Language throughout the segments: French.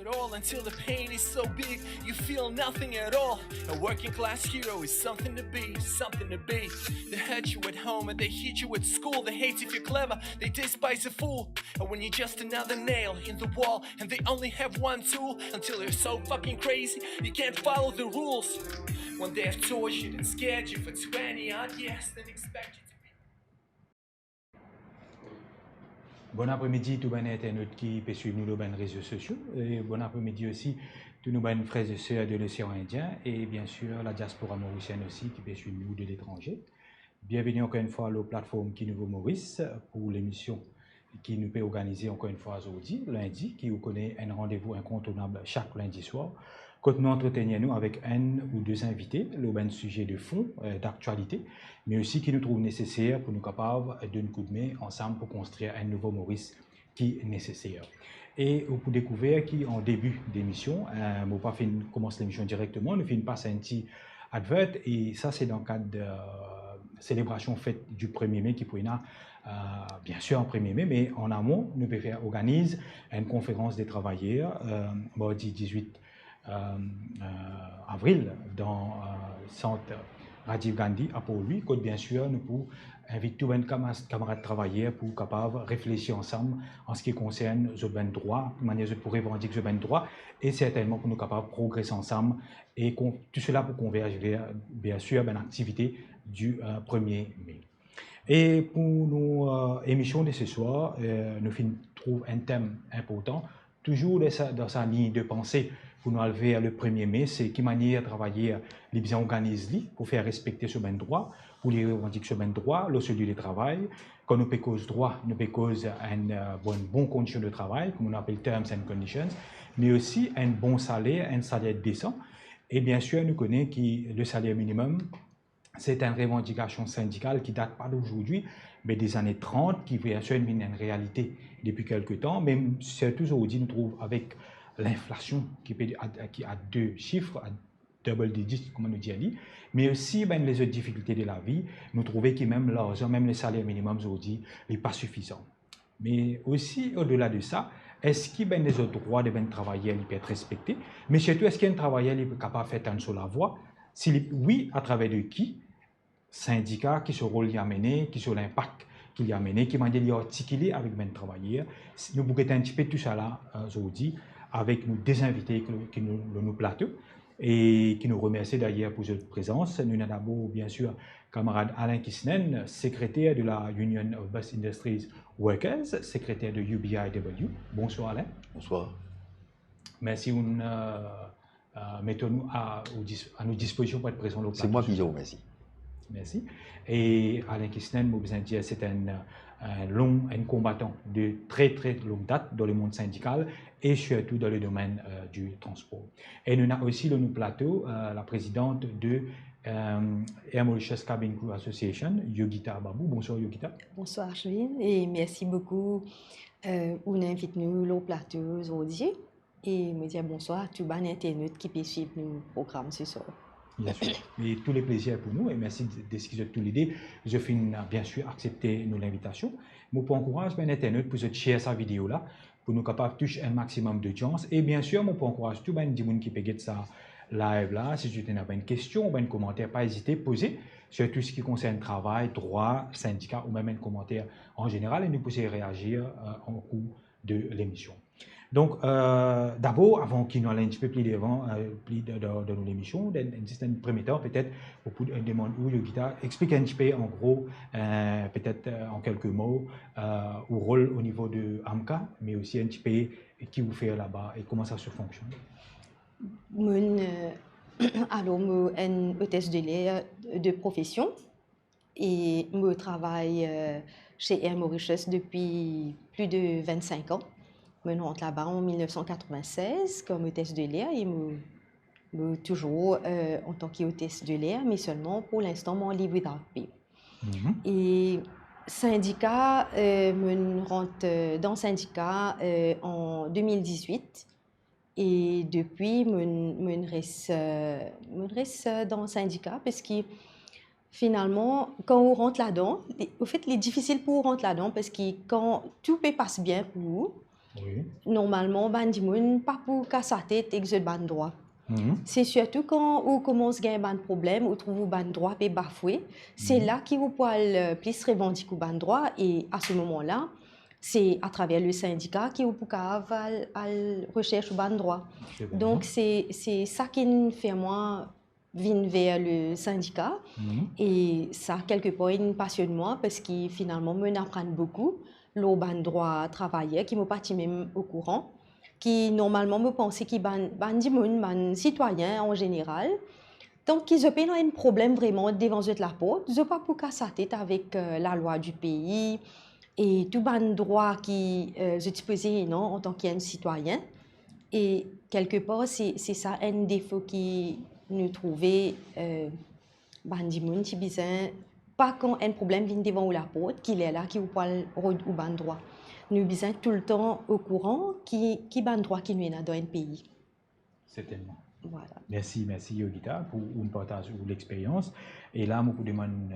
it all until the pain is so big you feel nothing at all. A working class hero is something to be, something to be. They hurt you at home and they hate you at school. They hate if you're clever, they despise a fool. And when you're just another nail in the wall and they only have one tool, until you're so fucking crazy you can't follow the rules. When they have tortured and scared you for 20 odd years, then expect you to be. Bon après-midi, tous les internautes qui peuvent suivre nous sur les réseaux sociaux. Et bon après-midi aussi, tous nos frères et sœurs de l'océan Indien et bien sûr la diaspora mauricienne aussi qui peut suivre nous de l'étranger. Bienvenue encore une fois à la plateforme qui nous Maurice pour l'émission qui nous peut organiser encore une fois aujourd'hui, lundi, qui vous connaît un rendez-vous incontournable chaque lundi soir. Quand nous entretenons avec un ou deux invités, le sujet de fond, d'actualité, mais aussi qui nous trouve nécessaire pour nous capables de nous coup de main ensemble pour construire un nouveau Maurice qui est nécessaire. Et pour découvrir qui en début d'émission, on va pas commencer l'émission directement, nous finissons passer un petit advert et ça c'est dans le cadre de célébration fête du 1er mai qui pourrait bien sûr en 1er mai, mais en amont, nous organisons une conférence des travailleurs mardi 18 avril dans le centre Rajiv Gandhi à Port-Louis, que bien sûr nous pouvons inviter tous les camarades travailleurs pour capables réfléchir ensemble en ce qui concerne les ben droits, de manière pour revendiquer les ben droits et certainement pour nous capables de progresser ensemble et tout cela pour converger vers bien sûr une activité du 1er mai. Et pour nos émissions de ce soir, nous trouvons un thème important, toujours dans sa ligne de pensée pour nous enlever le 1er mai, c'est qui manière de travailler les bien organisés pour faire respecter ce même droit, pour les revendiquer ce même droit, le celui du travail. Quand nous payons droit, nous payons une bonne condition de travail, comme on appelle terms and conditions, mais aussi un bon salaire, un salaire décent. Et bien sûr, nous connaissons que le salaire minimum, c'est une revendication syndicale qui ne date pas d'aujourd'hui, mais des années 30, qui bien sûr est une réalité depuis quelques temps, mais surtout aujourd'hui, nous trouvons avec l'inflation qui a deux chiffres, à double digit, comme on nous dit, mais aussi ben, les autres difficultés de la vie, nous trouvons que même l'argent, même les salaires minimums aujourd'hui, n'est pas suffisant. Mais aussi, au-delà de ça, est-ce que ben, les autres droits de ben, travailleurs peuvent être respectés? Mais surtout, est-ce qu'un travailleur est capable de faire un sur la voie? Oui, à travers de qui? Syndicats qui sont rôle à mener, qui sont l'impact qu'il a mené, qui m'a dit articulé avec ben travailleurs. Nous pouvons un petit peu tout ça là aujourd'hui avec nos deux invités qui nous plateau et qui nous remercie d'ailleurs pour votre présence. Nous avons d'abord bien sûr camarade Alain Kisnen, secrétaire de la Union of Bus Industries Workers, secrétaire de UBIW. Bonsoir Alain. Bonsoir. Merci mettons-nous à nos dispositions pour être présent au plateau. C'est moi qui vous remercie. Merci. Et Alain Kisnen, c'est un combattant de très longue date dans le monde syndical et surtout dans le domaine du transport. Et nous avons aussi dans nos plateaux la présidente de Air Mauritius Cabin Crew Association, Yogita Babou. Bonsoir Yogita. Bonsoir Archevin et merci beaucoup pour nous inviter au plateau aujourd'hui et me dire bonsoir à tous les internautes qui peuvent suivre nos programmes ce soir. Bien sûr. Et tous les plaisirs pour nous et merci d'excuser toute l'idée. Je finis bien sûr accepter l'invitation. Je peux encourager les internautes pour share sa vidéo là, pour nous capables de toucher un maximum de chance. Et bien sûr, je peux encourager tout le monde qui peut être ça live là. Si tu as une question ou un commentaire, pas hésiter à poser sur tout ce qui concerne travail, droit, syndicat ou même un commentaire en général et nous pouvons réagir en cours de l'émission. Donc, d'abord, avant qu'il nous aille un petit peu plus devant, dans l'émission, dans un premier temps, peut-être, pour demander où Yogita explique un petit peu, en gros, peut-être en quelques mots, au rôle au niveau de AMCA, mais aussi un petit peu qui vous fait là-bas et comment ça se fonctionne. Alors, je suis une hôtesse de l'air de profession et je travaille chez Air Mauritius depuis plus de 25 ans. Je rentre là-bas en 1996 comme hôtesse de l'air et je toujours en tant qu'hôtesse de l'air, mais seulement pour l'instant, mon libre without Et syndicat, je rentre dans le syndicat en 2018 et depuis, je reste dans le syndicat parce que finalement, quand on rentre là-dedans, en fait, il est difficile pour rentrer là-dedans parce que quand tout passe bien pour vous, Oui. Normalement, ban di moun pas pour casser la tête et que ban droit. Mhm. C'est surtout quand on commence à avoir un problème, on trouve un droit et bafoué. C'est là qu'il vous pouvez plus revendiquer un droit et à ce moment-là, c'est à travers le syndicat qu'il vous pouvez avoir recherche un droit. C'est bon. Donc c'est ça qui me fait moi venir vers le syndicat Mhm. et ça quelque part il me passionne moi parce qu'il finalement me apprend beaucoup le ban droit travailleur qui me parti même au courant qui normalement me pensait qu'ils ban citoyen en général. Donc, ils ont un problème vraiment devant eux de la porte. Ils n'ont pas pour casser la tête avec la loi du pays et tout ban droit qui se disposait non, en tant qu'un citoyen. Et quelque part, c'est ça un défaut qui nous trouvait bandi moun qui besoin pas quand un problème vient devant la porte qu'il est là qui vous parle au ban droit. Nous besoin tout le temps au courant qui ban droit qui nous est dans un pays. Certainement. Voilà. Merci Yogita pour un partage de l'expérience. Et là, je vous demande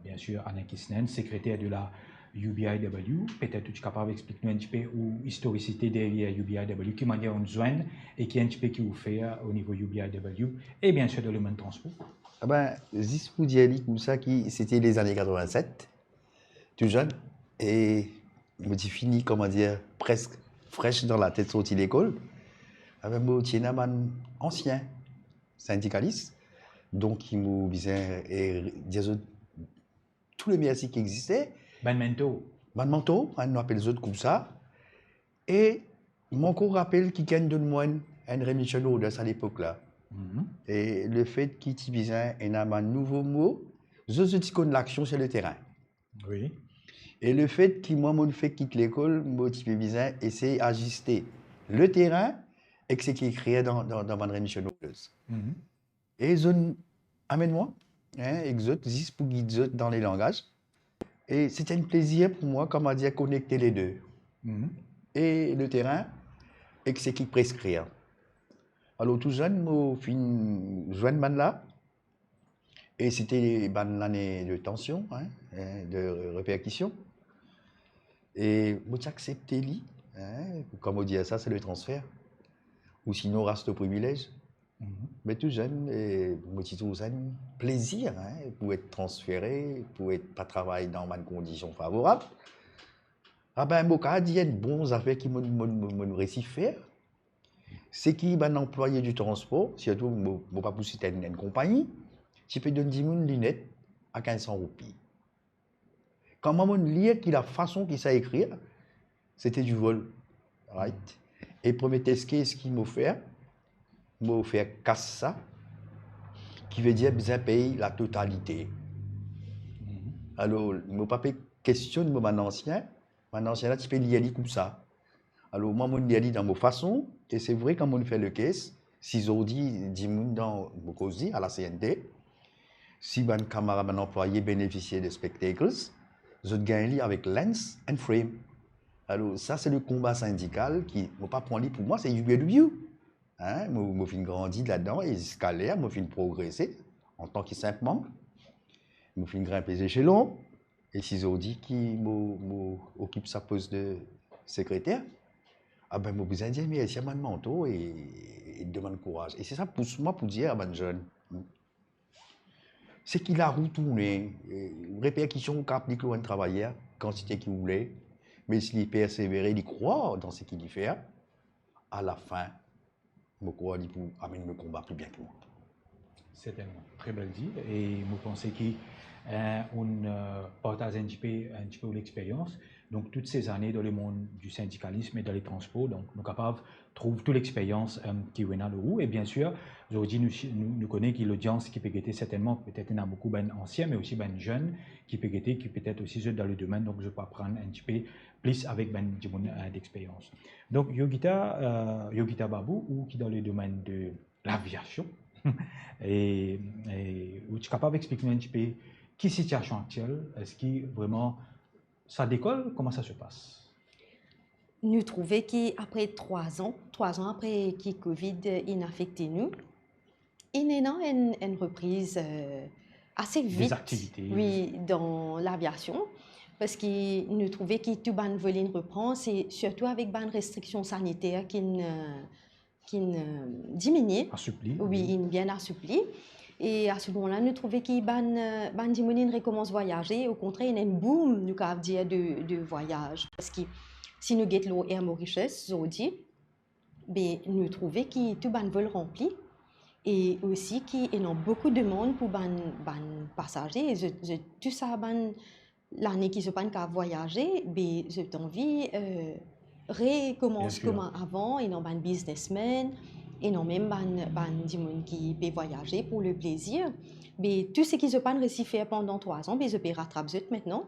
bien sûr Anna Kisnen, secrétaire de la UBIW. Peut-être que tu es capable d'expliquer un petit peu l'historicité derrière UBIW, qui manière on joint et qui est un petit peu qui vous fait au niveau UBIW et bien sûr de l'humain transport. Ah ben, juste pour dire comme ça, c'était les années 87, tout jeune, et je me suis fini, comment dire, presque fraîche dans la tête sortie de l'école. Avec moi, je suis un ancien syndicaliste, donc il m'a dit dire tous les merci qui existaient. Ben Mento. Ben Mento, on appelle les autres comme ça. Et mon cours rappelle qu'il gagne de moi une rémission d'audace à l'époque-là. Et le fait qu'il y ait un nouveau mot, je dis qu'on l'action sur le terrain. Oui. Et le fait qu'il m'a fait quitter l'école, motivé bizarre, et c'est ajuster le terrain et que c'est qui est créé dans ma rémission d'audace. Et je amène-moi, et je dis pour guider dans les langages. Et c'était un plaisir pour moi, comment dire, connecter les deux. Et le terrain, et que c'est qui prescrit. Alors, tout jeune, je suis jeune man là. Et c'était l'année de tension, de répercussion. Et j'ai accepté lui. Comme on dit ça, c'est le transfert. Ou sinon, reste au privilège. Mais tout jeune, j'ai trouvé un plaisir pour être transféré, pour être pas travailler dans une condition favorable. Ah ben, moi, il y a de bons affaires qui m'ont réussi faire. C'est qui un employé du transport, surtout, je ne pas pousser une compagnie, tu peux donner 10 000 lunettes à 1500 roupies. Quand je lis que la façon qu'il sait écrire, c'était du vol. Right? Et le premier test ce qu'il m'a fait casse ça, qui veut dire bien payer la totalité. Alors, je ne pas question de mon ancien là, tu peux lire comme ça. Alors, moi, je lis dans ma façon, et c'est vrai, quand on fait le caisse, si aujourd'hui, 10 000 dans mon causi à la CNT, si un camarade, un employé bénéficiait de spectacles, je gagne avec lens and frame. Alors, ça, c'est le combat syndical qui, ne pas prendre pour moi, c'est UBW. Je suis grandi là-dedans, et scalaire, je suis progressé en tant que simple membre. Je suis grimpé les échelons, et si aujourd'hui, qui occupe sa poste de secrétaire, ah ben, je besoin de dire, mais c'est un manteau et demande courage. Et c'est ça pour moi pour dire à un jeune. C'est qu'il a retourné, répercussion qu'applique le travailleur, quantité qu'il voulait, mais s'il persévère, il croit dans ce qu'il fait, à la fin, je crois qu'il peut amener le combat plus bien que moi. Certainement, très belle dit. Et je pense qu'on partage un petit peu l'expérience. Donc, toutes ces années dans le monde du syndicalisme et dans les transports, donc, nous sommes capables de trouver toute l'expérience qui est dans le roue. Et bien sûr, aujourd'hui, nous connaissons que l'audience qui peut être certainement, peut-être il y en a beaucoup d'anciens, mais aussi de jeunes qui peut être, qui peut-être aussi dans le domaine. Donc, je peux apprendre un petit peu plus avec d'expérience. Donc, Yogita Babou, ou qui dans le domaine de l'aviation, et tu es capable d'expliquer un petit peu qui est la situation actuelle, est-ce que vraiment ça décolle, comment ça se passe? Nous trouvons qu'après 3 ans après que Covid a affecté nous, il y a une reprise assez vite des activités. Oui, dans l'aviation. parce qu'ils nous trouvaient que tout ban volet reprend, c'est surtout avec ban restrictions sanitaires qui diminuent. Assoupli. Oui, ils bien assoupli. Et à ce moment-là, nous trouvions que ban diminue recommence à voyager. Au contraire, il y a un boom, nous avons dire, de voyage. Parce que si nous guettons l'eau Mauritius, aujourd'hui, ben, nous trouvons que tout ban vol rempli. Et aussi qu'il y a beaucoup de monde pour ban passagers. Tout ça, l'année qui se passe qu'à voyager, ben, j'ai envie recommence comme avant, et non ban businessmen, et non même des gens qui peuvent voyager pour le plaisir. Mais tout ce qui se passe réussi faire pendant 3 ans, ben, je peux rattraper maintenant.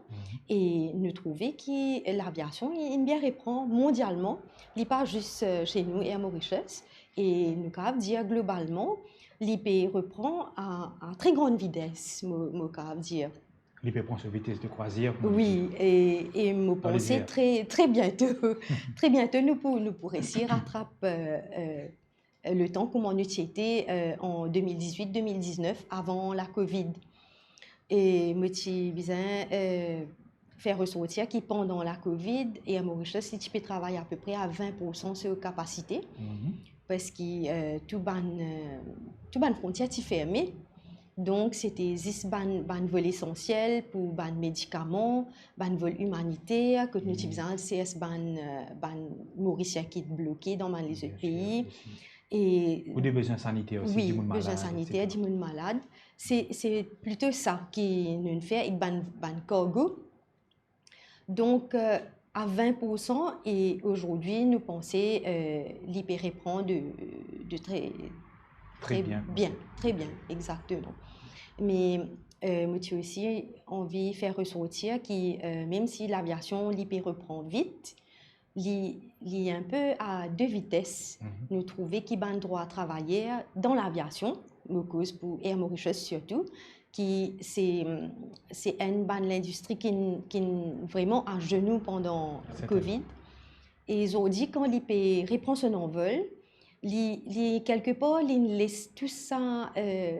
Et nous trouvons que l'aviation bien reprend mondialement, il n'est pas juste chez nous et à Mauritius. Et nous avons dire globalement, l'IP reprend à très grande vitesse, nous avons dire. L'IP prend sa vitesse de croisière. Oui, et nous pensons très bientôt, très bientôt nous pourrons réussir à rattraper le temps comme on était en 2018-2019 avant la Covid. Et moi, j'ai besoin faire ressortir qui pendant la Covid et à Mauritius, si tu peux travailler à peu près à 20% sur capacité, parce que tout ban frontière est fermé. Donc, c'était juste ban vol essentiel pour ban médicaments, ban vol humanitaire, que nous utilisons, c'est ban Mauricien qui est bloqué dans les autres pays. Et ou des besoins sanitaires aussi. Oui, besoins sanitaires, des gens malades. C'est plutôt ça qui nous fait avec ban cargo. Donc, à 20%, et aujourd'hui, nous pensons l'IP reprend de très bien, exactement. Mais moi, j'ai aussi envie de faire ressortir que même si l'aviation, l'IP reprend vite, il y a un peu à 2 vitesses. Nous trouvons qu'il y a un droit à travailler dans l'aviation, pour Air Mauritius surtout, qui c'est l'industrie qui est vraiment à genoux pendant le Covid. Et ils ont dit quand l'IP reprend son envol, quelque part, il laisse tout ça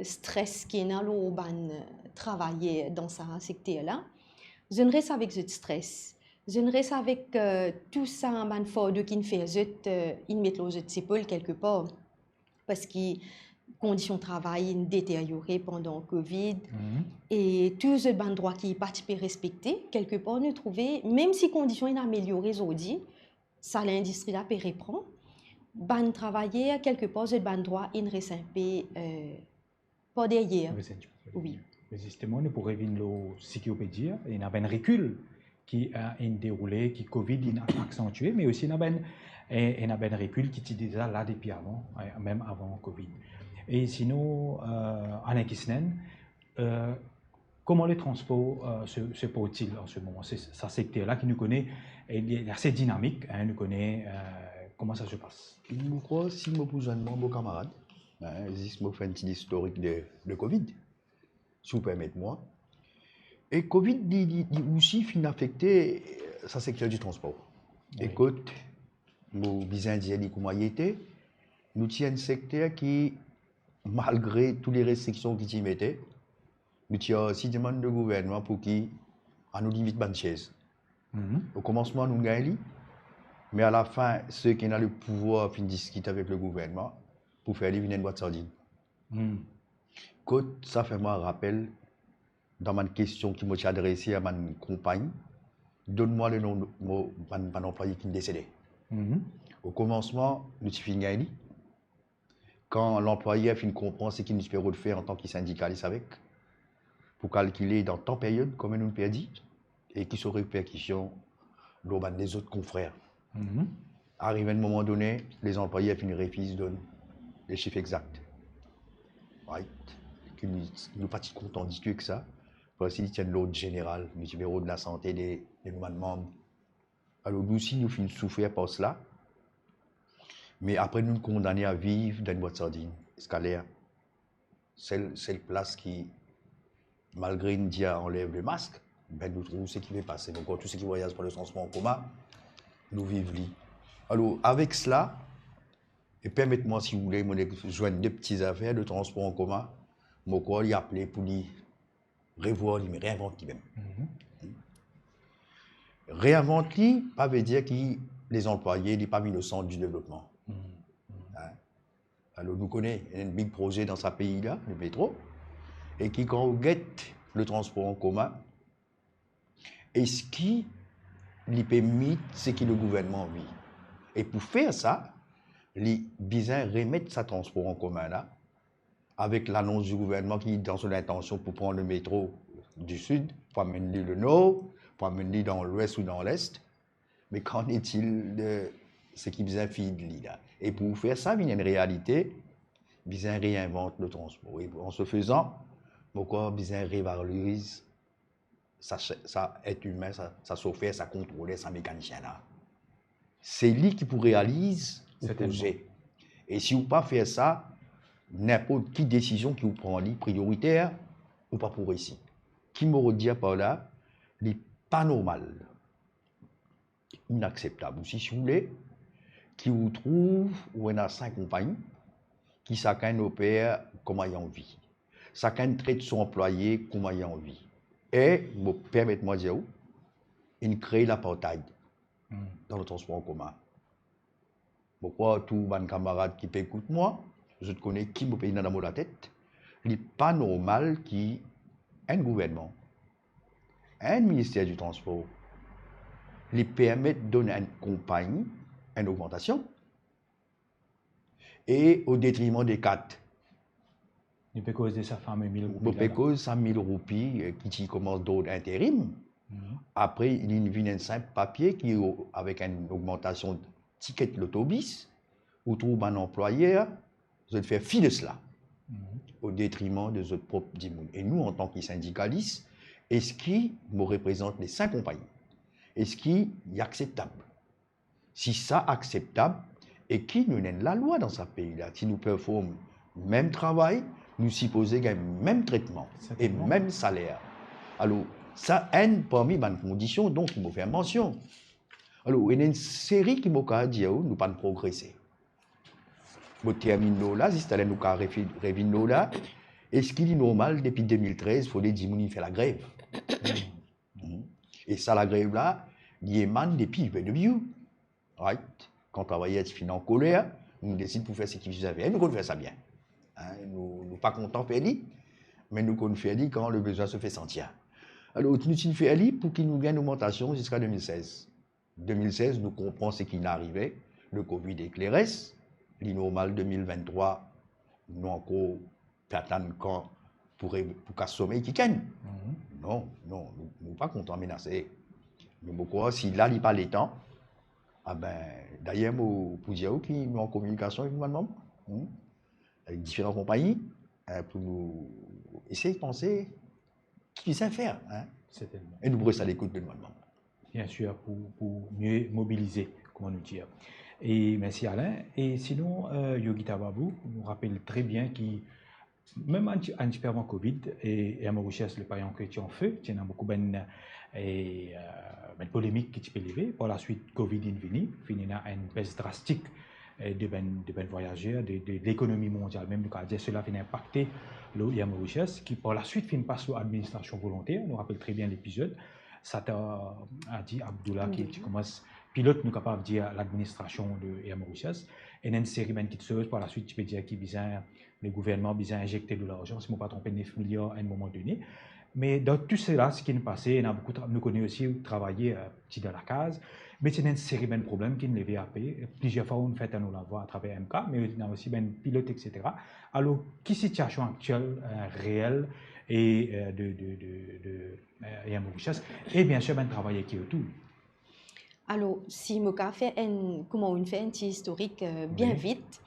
stress qui est dans le travailler dans ce secteur-là. Je ne reste avec ce stress. Je ne reste avec tout ça, qui fait ils mettent les épaules quelque part. Parce que les conditions de travail sont détériorées pendant le Covid. Et tous les droits qui sont respectés, quelque part, nous trouvons, même si les conditions sont améliorées aujourd'hui, ça l'industrie là peut reprendre. Ban travailler quelque part, les droits ne restent un peu pas derrière. Oui. Justement, nous pourrions venir ce qu'on peut dire, il y a un recul qui a déroulé, qui Covid a accentué, mais aussi il y a un recul qui était déjà là depuis avant, même avant Covid. Et sinon, Alain Kisnen, comment le transport se porte-t-il en ce moment? C'est ce secteur-là qui nous connaît, il est assez dynamique, nous connaît comment ça se passe. Je crois, si je vous joins mon camarade, je fais un petit historique de Covid, si vous permettez-moi. Et Covid aussi fin affecté ce secteur du transport. Oui. Écoute, mon bizarre disait comment il était, nous tient un secteur qui, malgré toutes les restrictions qui y mettaient, nous tient aussi demande de gouvernement pour qui à nous limite bonne chaise. Au commencement, nous gagnons, mais à la fin, ceux qui ont le pouvoir finissent discuter avec le gouvernement pour faire éliminer une boîte de sardines. Écoute, ça fait moi un rappel. Dans ma question qui m'a adressée à ma compagne, donne-moi le nom de mon employé qui est décédé. Au commencement, nous avons gagné. Quand l'employé a fini de comprendre ce qu'il nous peut faire en tant que syndicaliste avec, pour calculer dans tant de période combien nous perdons et qui sont répercussions dans les autres confrères. Arrivé à un moment donné, les employés ont fini de refuser de donner les chiffres exacts. Right. Nous ne pas contents du tout que ça. Parce qu'il y a l'ordre général, le numéro de la santé des membres. Alors nous aussi, nous finissons souffrir par cela. Mais après, nous condamnés à vivre dans une boîte de sardines scalaire. C'est la place qui, malgré une dia enlève le masque, ben nous trouvons ce qui va passer. Donc, tous ceux qui voyagent par le transport en commun, nous vivons. Alors, avec cela, et permettez-moi, si vous voulez, de joindre 2 petites affaires de transport en commun. Mon corps, il a appelé pour lui revoir, il me réinvente lui-même. Réinventer, pas veut dire que les employés n'est pas mis au centre du développement. Hein? Alors, nous connaissons un big projet dans ce pays-là, le métro, et qui, quand on guette le transport en commun, et ce qui lui permet, c'est que le gouvernement vit. Et pour faire ça, les besoin remettre sa transport en commun là, avec l'annonce du gouvernement qui est dans son intention pour prendre le métro du sud, pour amener le nord, pour amener dans l'ouest ou dans l'est. Mais qu'en est-il de ce qui besoin feed là? Et pour faire ça, il y a une réalité, besoin réinvente le transport. Et en se faisant, pourquoi besoin révalorise ça être humain, ça chauffeur, ça contrôleur, ça mécanicien là. C'est lui qui pour réaliser le projet. Et si vous ne pas faire ça, n'importe quelle décision qui vous prend, prioritaire ou pas pour ici. Qui me redit par là, n'est pas normal, inacceptable. Si vous voulez, qui vous trouve où on a 5 compagnies, qui chacun opère comme ayant vie. Chacun traite son employé comme ayant vie. Et, permettez-moi de dire, il crée l'apartheid dans le transport en commun. Pourquoi tous mes camarades qui écoutent moi, je te connais qui me paye dans la tête, il n'est pas normal qu'un gouvernement, un ministère du transport, lui permette de donner à une compagnie une augmentation et au détriment des 4. Il peut causer sa femme 1000 roupies. Il peut causer sa 1000 roupies qui commence d'autres intérim. Après, il vient un simple papier qui, avec une augmentation de ticket de l'autobus, ou trouve un employeur, vous allez faire fi de cela, au détriment de votre propre dimoun. Et nous, en tant que syndicalistes, est-ce qui nous représente les 5 compagnies? Est-ce qui est acceptable? Si ça acceptable, et qui nous donne la loi dans ce pays-là, si nous performons le même travail, nous supposons gagner le même traitement et le même salaire. Alors, ça, parmi les conditions, donc, il faut faire mention. Alors, il y a une série qui m'a dit, nous pas progresser. Nous terminons là, si nous revenons là, est-ce qu'il est normal, depuis 2013, il faut les 10 000 faire la grève? Et ça, la grève là, il émane depuis le début. Right? Quand on travaillait en colère, nous décidons pour faire ce qu'ils faisaient. Et nous, on fait ça bien. Hein? Nous ne sommes pas contents de faire ça, mais nous, on fait ça quand le besoin se fait sentir. Alors, nous fait ça pour qu'il nous gagne une augmentation jusqu'à 2016. 2016, nous comprenons ce qui est arrivé. Le Covid éclairait. L'inormal 2023, nous encore attendons quand pour sommeil qui gagne. Non, nous ne sommes pas contents de menacer. Mais pourquoi, si là, il n'y a pas les temps, ah ben, d'ailleurs, pour dire qui nous en communication avec nous, avec différentes compagnies, pour nous essayer de penser qui sait faire. Hein? Et nous restons à l'écoute de nous. Bien sûr, pour mieux mobiliser, comment nous dire. Et merci Alain. Et sinon, Yogita Babou nous rappelle très bien qu'il, même en avant Covid, et à Mauritius, le paillon chrétien en feu, il y a beaucoup de polémiques qui sont élevées. Par la suite, Covid est venu, il y a une baisse drastique de voyageurs, de l'économie mondiale. Même, cela a impacté le Mauritius, qui par la suite finit par l'administration volontaire. On nous rappelle très bien l'épisode. Ça a dit Abdullah qui commence pilote, nous capable de dire l'administration de Mauritius. Et il y a une série de petites choses. Par la suite, tu peux dire qu'il le gouvernement a injecté de l'argent, si je ne me pas trompé, 9 milliards à un moment donné. Mais dans tout cela, ce qui est passé, on a beaucoup nous connaissons aussi travailler petit dans la case. Mais c'est une série de problèmes qui nous les VAP. Plusieurs fois, on fait nous la voix à travers MK, mais on a aussi ben pilote, etc. Alors, quelle situation actuelle réelle et de Mauritius et bien sûr, ben travailler qui autour. Alors, si je fais comment on fait un petit historique bien vite,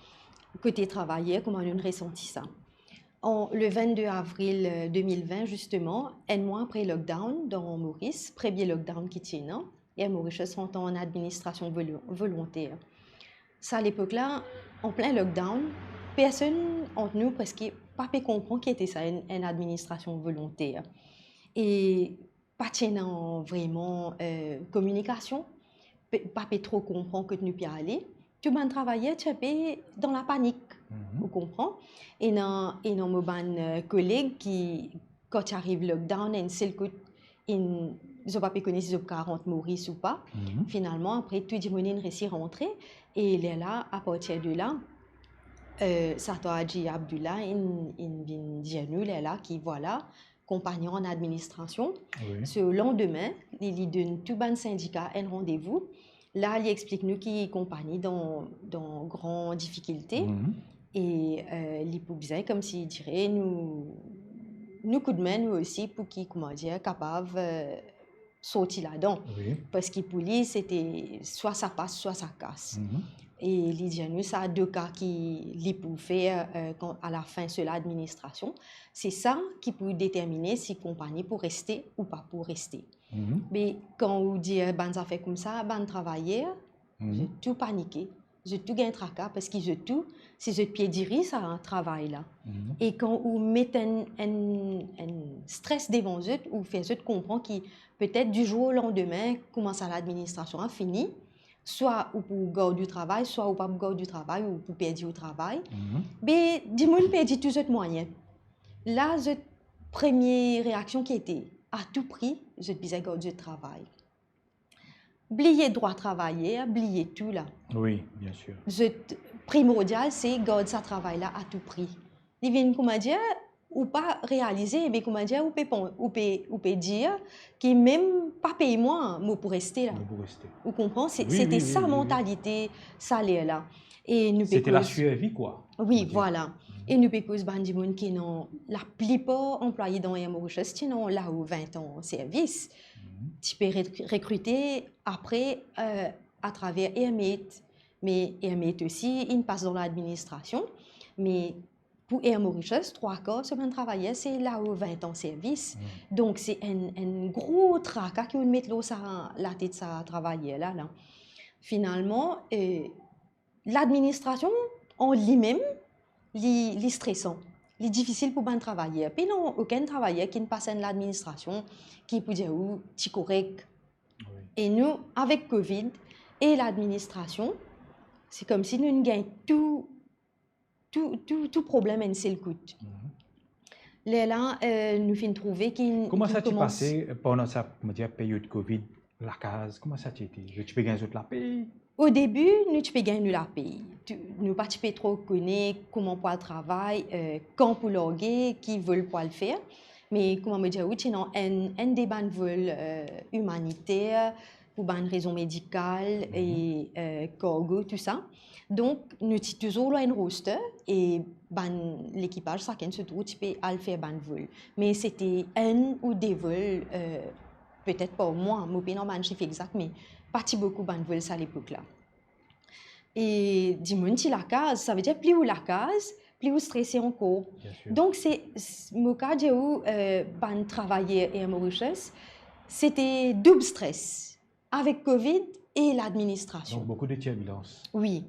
côté travailleur, comment on ressentit ça. Le 22 avril 2020, justement, un mois après le lockdown dans Maurice, premier lockdown qui tient, et Mauritius sont en administration volontaire. Ça, à l'époque-là, en plein lockdown, personne entre nous presque pas pu comprendre qu'était ça une administration volontaire. Et pas tenant vraiment communication, pas pu trop comprendre que nous puissions aller. Tout le monde travaillait, tu es dans la panique, vous comprenez? Et dans mon collègue qui, quand tu arrives le lockdown, une seule coup, ils pas pu connaître si ils ont 40 Maurice ou pas. Finalement, après, tout le monde réussi à rentrer. Et là, à partir de là, Sato Hadji Abdullah, il vient dire nous, là, qui voilà, compagnon en administration. Ce lendemain, il donne tout le syndicat un rendez-vous. Là, il explique nous qui est compagnie dans grandes difficultés. Et il peut bien, comme s'il dirait, nous coup de main, nous aussi, pour qu'ils, comment dire, capables de sortir là-dedans. Parce que pour lui, c'était soit ça passe, soit ça casse. Et il dit nous, ça a deux cas qui peut faire à la fin de l'administration. C'est ça qui peut déterminer si la compagnie peut rester ou pas pour rester. Mais quand on dit ça fait comme ça, travailleurs, j'ai tout paniqué. J'ai tout gagné tracas parce que j'ai tout, si je pied diri, ça un travail là. Et quand on met un stress devant eux, ou fait eux comprendre que peut-être du jour au lendemain, comment ça l'administration a fini, soit ou pour garder du travail, soit ou pas pour garder du travail, ou pour perdre du travail. Mais du monde perdit tous les moyens. Là, la première réaction qui était à tout prix, je disais garder du travail. Oublier droit à travailler, oublier tout là. Oui, bien sûr. Le primordial, c'est garder ça travail là à tout prix. Il vient comment dire ou pas réaliser, mais comment dire ou peut dire qui même pas paye moi pour rester là. Vous comprenez? C'était sa mentalité salaire là. Et nous c'était la survie quoi. Oui, voilà. Et nous pécos bandimon qui n'ont la plupart employés dans Air Mauritius qui n'ont là où 20 ans en service. Tu peux recruter après à travers Airmate. Mais Airmate aussi, il passe dans l'administration. Mais pour Air Mauritius, 3 quarts, ce qu'on travaillait, c'est là où 20 ans de service. Donc, c'est un gros tracas qui met la tête ça travailler là. Finalement, l'administration en lui-même, est stressant. Il est difficile pour un travailleur. Puis non, aucun travailleur qui ne passe dans l'administration, qui peut dire où c'est correct. Et nous, avec Covid et l'administration, c'est comme si nous gagnons tout problème à un seul coup. Là, nous finissons trouver qu'il. Comment ça s'est passé pendant cette période de Covid, la case? Comment ça a été? Tu peux gagner la paye? Au début, nous peux gagner la paye. Nous pas trop connaître comment pour le travail, quand pour l'orguer, qui veulent pas le faire. Mais comment me dire, oui, sinon un des bandes vols humanitaires pour une raison médicale et cargo, tout ça. Donc, nous avons toujours un roster et l'équipage, chacun se trouve, tu peux aller faire un vol. Mais c'était un ou des vols, peut-être pas moi, je ne sais pas le chiffre exact, mais pas beaucoup de vols à l'époque-là. Et dis-moi, si la case, ça veut dire plus où la case, plus où stressé encore. Donc, c'est mon cas où travailler à Mauritius, c'était double stress avec Covid et l'administration. Donc, beaucoup de turbulence. Oui.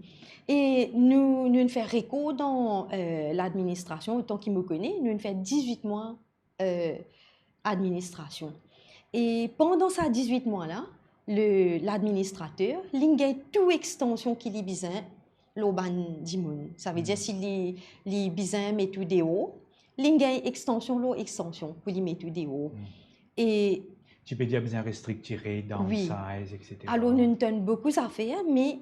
Et nous faisons recours dans l'administration, autant qu'il me connaît, nous faisons 18 mois d'administration. Et pendant ces 18 mois-là, l'administrateur, il a toute extension qu'il a besoin, l'oban dimoun. Ça veut dire s'il a besoin de mettre tout des hauts, il a extension pour lui mettre tout des hauts. Et tu peux dire besoin restricté, downsize, etc. Alors, nous avons beaucoup à faire, mais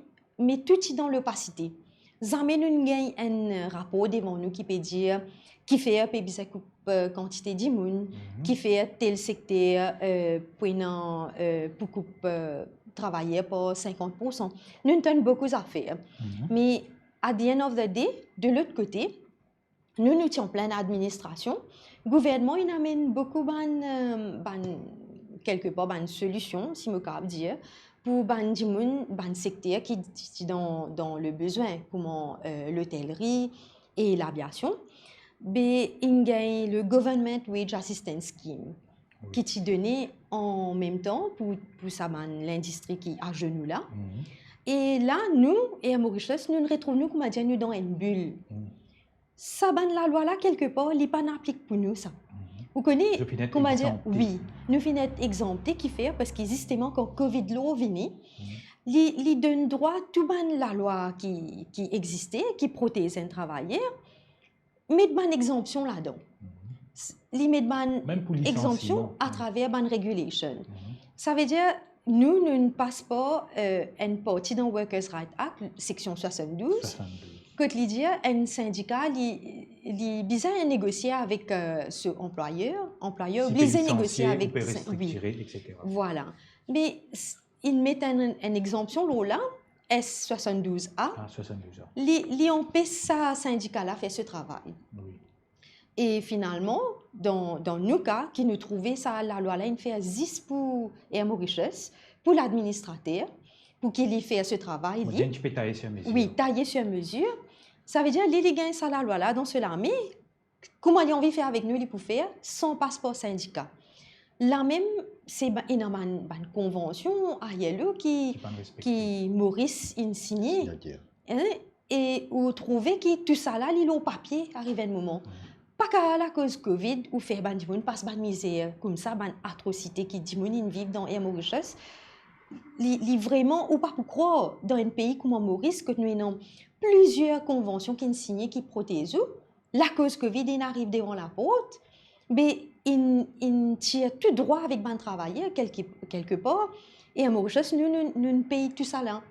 tout est dans l'opacité. Jamais nous avons un rapport devant nous qui peut dire qui fait une quantité d'immunes, qui fait tel secteur pour travailler pour 50%. Nous avons beaucoup à faire. Mais à the end of the day, de l'autre côté, nous sommes plein d'administration. Le gouvernement il amène beaucoup quelque part une solution, si je peux dire, pour un secteur qui est dans le besoin, comme l'hôtellerie et l'aviation. Mais il y a le Government Wage Assistance Scheme qui est donné en même temps pour l'industrie qui est à genoux là. Et là, nous, et à Mauritius, nous nous retrouvons comme nous dans une bulle. Ça, la loi là, quelque part, il n'est pas appliqué pour nous. Ça. Vous connaissez comment dire? Oui, nous finissons exemptés qui fait parce que justement, quand Covid l'eau venu, il donne droit à tout la loi qui existait, qui protège un travailleur. Met une exemption là-dedans. Il met une exemption à travers une régulation. Ça veut dire, nous ne passons pas une partie dans Workers' Rights Act, section 72. 72. Quand il dit un syndicat, il besoin de négocier avec ce employeur Si besoin peut de négocier licencier, avec ou peut restructurer, etc. Voilà. Mais ils mettent une exemption là, S72A. Ah, 72 ans. Ils empêchent ça syndicat là faire ce travail. Oui. Et finalement, dans nos cas, qui nous trouvaient ça, la loi là, il fait 10 pour Mauritius, pour l'administrateur, pour qu'il y fasse ce travail. On dit que tu peux tailler sur mesure. Oui, tailler sur mesure. Ça veut dire les gains ça la loi là dans cela, mais comment ils ont envie de faire avec nous, ils peuvent faire sans passeport syndicat. Là même, c'est une convention à ILO qui Maurice a signé. Et vous trouvez que tout ça là, ils ont papier arrivé un moment. Pas qu'à la cause Covid ou faire ban dimon passe ban misère comme ça, ban atrocité qui dimon vivent dans Air Mauritius. Li vraiment ou pas pour croire dans un pays comme Maurice que nous avons plusieurs conventions qui sont signées qui protègent la cause Covid il arrive devant la porte, mais il tire tout droit avec ban travailleurs quelque part et à Mauritius nous payons tout ça là.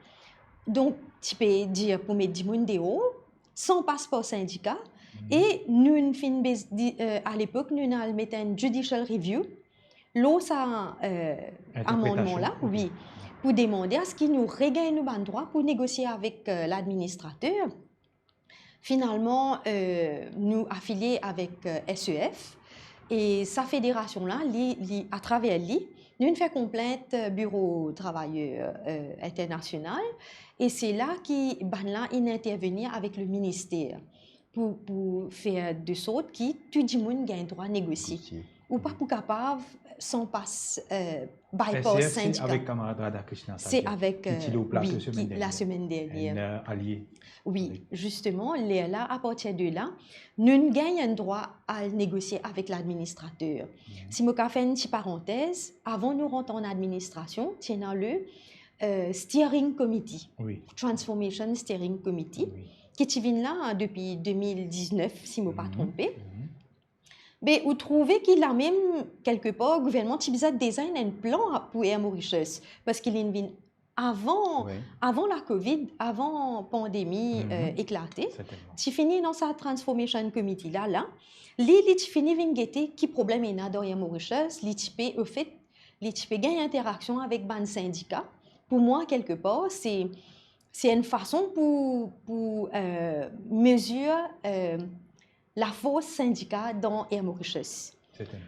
Donc tu peux dire pour mettre dimon dehors sans passeport syndicat. Et nous, à l'époque, nous avons mis un judicial review. Là, ça amendement-là, oui, pour demander à ce qu'il nous regagne nos droits pour négocier avec l'administrateur. Finalement, nous affiliés avec SEF et sa fédération-là, à travers lui, nous fait complainte Bureau travailleur international et c'est là qu'il intervenir avec le ministère. Pour faire de sorte que tout le monde a un droit à négocier. Ou pas pour capable, sans passe bypass syndicat. C'est avec camarade Radhakrishnan. C'est avec la semaine dernière. Allié. Oui, justement, là, à partir de là, nous gagnons un droit à négocier avec l'administrateur. Si je fais une petite parenthèse, avant nous rentrer en administration, tiens le Steering Committee, Transformation Steering Committee. Qui est là depuis 2019, si je ne me pas trompé. Mais vous trouvez qu'il a même, quelque part, le gouvernement qui a designé un plan pour Air Mauritius. Parce qu'il est venu avant la Covid, avant la pandémie éclatée. Tu finis dans sa Transformation Committee là, tu finis avec qui problème il y a dans Air Mauritius, tu peux gagner interaction avec les syndicats. Pour moi, quelque part, c'est une façon pour mesurer la force syndicale dans Air Mauritius.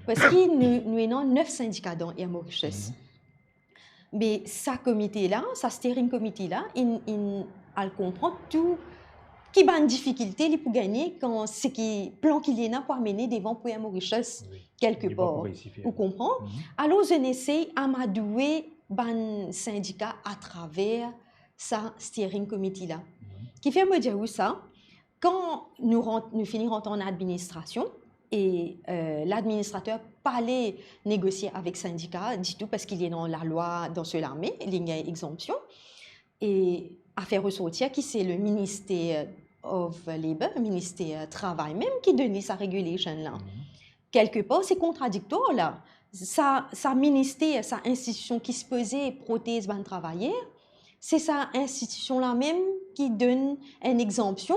Parce que nous avons 9 syndicats dans Air Mauritius. Mais ce comité-là, ce steering committee-là, il comprend tout qui a une difficulté pour gagner quand ce qui plan qu'il y a pour amener devant pour Air Mauritius quelque part. Vous comprenez? Alors, je essaie à m'adouer les syndicats à travers ça steering committee là qui fait me dire où ça quand nous finirons en administration et l'administrateur parlait négocier avec syndicat du tout parce qu'il y a dans la loi dans ce l'armée il y a exemption et à faire ressortir qui c'est le ministère of Labor, le ministère travail même qui donne sa régulation là. Quelque part c'est contradictoire là. Ça ministère, sa institution qui se posait prothèse ban travailleurs. C'est sa institution-là même qui donne une exemption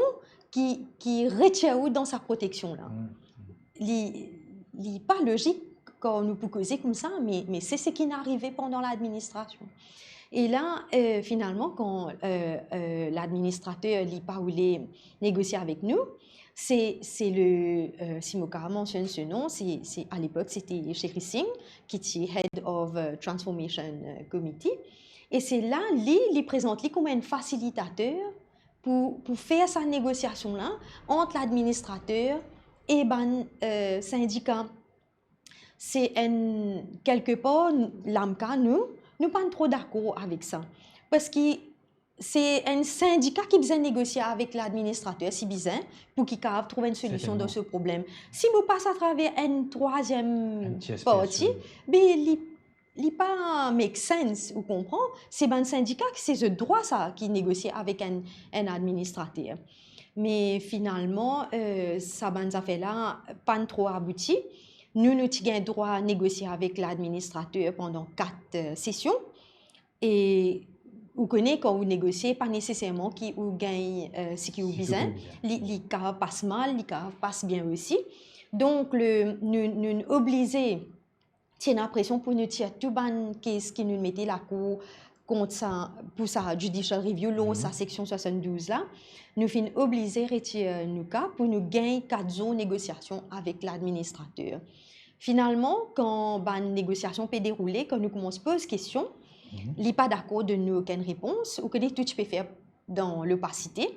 qui retient dans sa protection. Il n'est pas logique quand nous pouvons causer comme ça, mais c'est ce qui est arrivé pendant l'administration. Et là, finalement, quand l'administrateur n'a pas voulu négocier avec nous, c'est le, si Moka mentionne ce nom, à l'époque, c'était Sherry Singh, qui était Head of Transformation Committee. Et c'est là, il présente comme un facilitateur pour faire sa négociation-là entre l'administrateur et le syndicat. C'est quelque part, l'AMCA, nous ne sommes pas trop d'accord avec ça. Parce que c'est un syndicat qui besoin négocier avec l'administrateur, si besoin, pour qu'il trouve une solution dans ce problème. Si vous passez à travers une troisième partie, il n'est pas make sense, vous comprenez? C'est un syndicat qui c'est ce droit ça qui négocie avec un administrateur. Mais finalement, ça affaire là pas trop abouti. nous avons droit à négocier avec l'administrateur pendant 4 sessions. Et vous connaissez quand vous négociez, pas nécessairement qui vous gagne ce qui vous besoin. Les cas passent mal, les cas passent bien aussi. Donc, nous obligés, c'est une impression pour nous tirer tout ban qu'est-ce qui nous mettait la cour contre ça, pour sa judicial review, sa section 72 là. Nous sommes obligés de retirer nos cas pour nous gagner 4 jours de négociation avec l'administrateur. Finalement, quand la négociation peut dérouler, quand nous commençons à poser question, il n'est pas d'accord de nous aucune réponse, ou que tout tu peux faire dans l'opacité.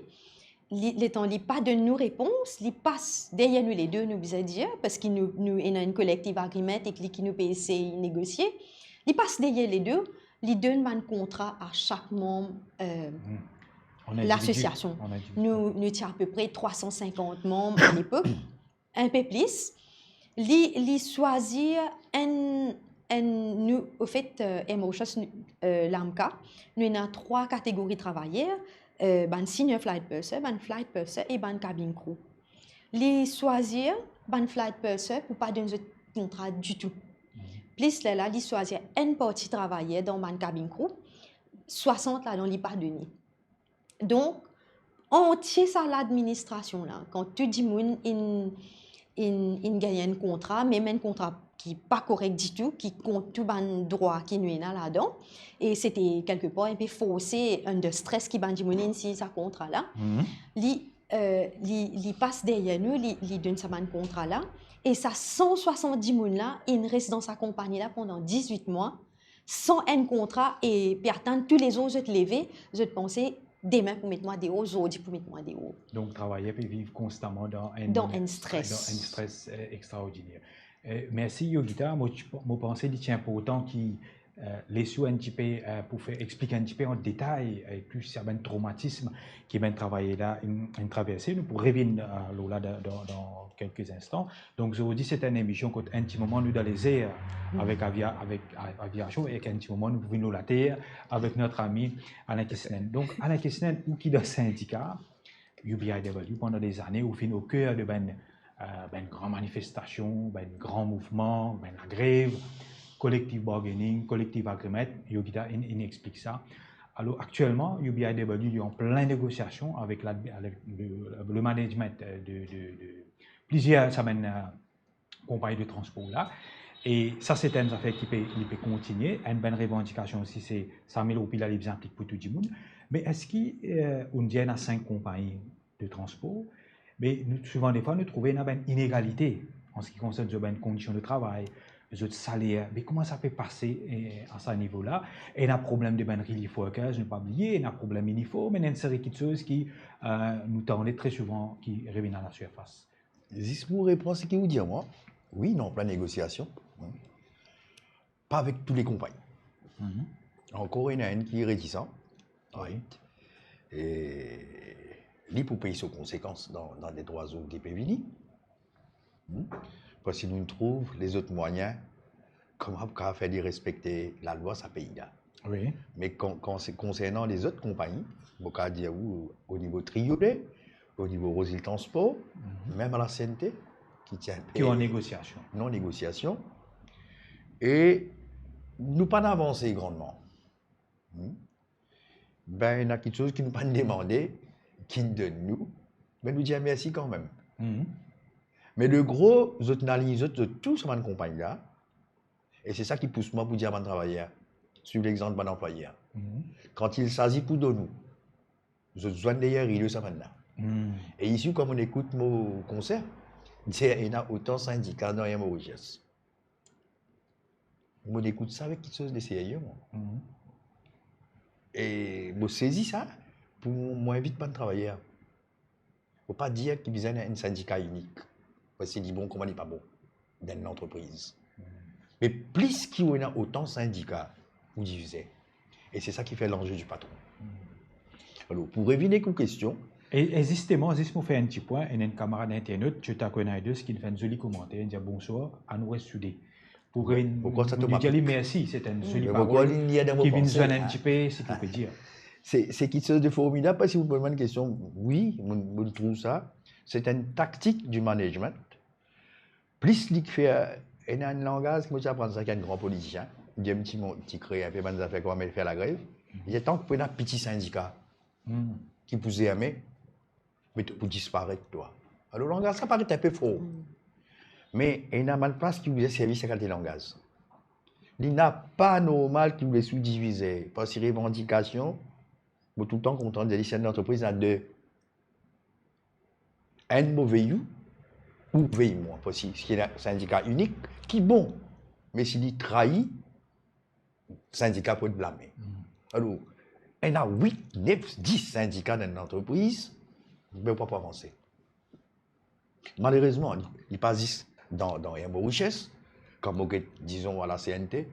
Les temps, il pas de nous réponse, il passe derrière nous les deux, nous besoin dire, parce qu'il nous a une collective agreement et qui nous peut essayer de négocier. Il passe derrière les deux, il donne un contrat à chaque membre l'association. Nous avons à peu près 350 membres à l'époque, un peu plus. Il choisit nous, au fait, l'AMCA, nous avons 3 catégories de travailleurs, senior flight purser, flight purser et cabin crew. Les choisir flight purser pour pas donner un contrat du tout. Plus là, ils choisir une partie travailleur dans cabin crew, 60 là dans les pas donné. Donc, on tient ça l'administration là. Quand tu dis moun il gagne un contrat, même un contrat qui n'est pas correct du tout, qui compte tout le droit qui nous est là-dedans. Et c'était quelque part un peu forcé, un de stress qui bandi mon si ça contrat là. Il passe derrière nous, il donne ça contrat là. Et ça 170 moun là, il reste dans sa compagnie là pendant 18 mois, sans un contrat et puis attendre tous les autres je te lever, je te penser demain pour mettre moi des hauts, aujourd'hui pour mettre moi des hauts. Donc travailler et vivre constamment dans un stress extraordinaire. Merci Yogita, moi pense que c'est important qui les sous un petit peu pour faire expliquer un petit peu en détail et plus sur un traumatisme qui vient travailler là une traversée. Nous pour revenir là dans quelques instants. Donc je vous dis c'est une émission quand un petit moment nous dans les airs avec aviation et qu'un petit moment nous pouvons nous la terre avec notre ami Alain Kessnen. Donc Alain Kessnen ou qui dans le syndicat UBIW pendant des années au fin au cœur de une grande manifestation, un grand mouvement, la grève, collective bargaining, collective agreement. Yogita il explique ça. Alors actuellement, UBIW est en pleine négociation avec le management de plusieurs compagnies de transport là. Et ça, c'est une affaire qui peut continuer. Une bonne revendication aussi, c'est 100 000 roupies là, les implique pour tout le monde. Mais est-ce qu'on y a 5 compagnies de transport? Mais souvent, des fois, nous trouvons une inégalité en ce qui concerne les conditions de travail, les autres salaires. Mais comment ça peut passer à ce niveau-là? Et il y a un problème de relief workers, je ne pas oublier, il y a un problème uniforme, il y a une série de choses qui nous tendent très souvent, qui reviennent à la surface. Si vous répondez, ce que vous dites, moi, oui, non, plein de négociation. Pas avec tous les compagnies. Encore, il y en a une qui est réticent. Oui. Et il pour payer ses conséquences dans des droits qui peuvent venir. Parce que nous trouvons les autres moyens, comment faire respecter la loi, ça paye là. Oui. Mais quand c'est concernant les autres compagnies, je dire au niveau Triolet, au niveau Rosil Transport, même à la CNT, qui tient en négociation. Non négociation. Et nous pas avancé grandement. Ben, il y a quelque chose qui nous pas demandé, qui nous donne nous, mais nous disons merci quand même. Mais le gros, nous analysons tout sur ma compagnie là, et c'est ça qui pousse moi pour dire à mon travailleur, sur l'exemple de mon employeur. Quand il s'agit pour nous, je dois d'ailleurs il ça maintenant. Et ici, comme on écoute mon concert, il y a autant de syndicats dans les Mauritius. On écoute ça avec quelque chose de sérieux. Et je saisis ça pour m'inviter à travailler. Il ne faut pas dire qu'il y a un syndicat unique. C'est dit bon, comment il n'est pas bon dans une entreprise. Mais plus qu'il y a autant de syndicats, vous divisez. Et c'est ça qui fait l'enjeu du patron. Alors, pour revenir aux questions. Et justement, si on fait un petit point, il y a un camarade internaute, je t'ai connu deux, qui fait un joli commentaire, il dit bonsoir, à nous rester soudés. Pourquoi ça te marque? Merci, c'est un joli parole qui vient nous un petit peu, si tu peux dire. C'est quelque chose de formidable, parce que vous me posez une question, oui, je trouve ça, c'est une tactique du management plus il fait un langage, moi j'apprends ça qu'un grand politicien, il dit un petit créé un peu de affaires comment il fait la grève. Il y a tant que un petit syndicat qui poussait à mais pour disparaître toi. Alors le langage ça paraît un peu faux. Mais il y a mal place qui vous a servi à quel langage. Il n'a pas normal qui vous les sous-diviser parce que les revendications, tout le temps content de l'histoire de l'entreprise à deux. Un mauvais you ou veille moi possible, ce qui est un syndicat unique qui est bon. Mais s'il dit trahit, le syndicat peut être blâmer. Alors, il y a 8, 9, 10 syndicats dans une entreprise, il ne peut pas avancer. Malheureusement, il pas existe dans les richesses, comme disons à la CNT.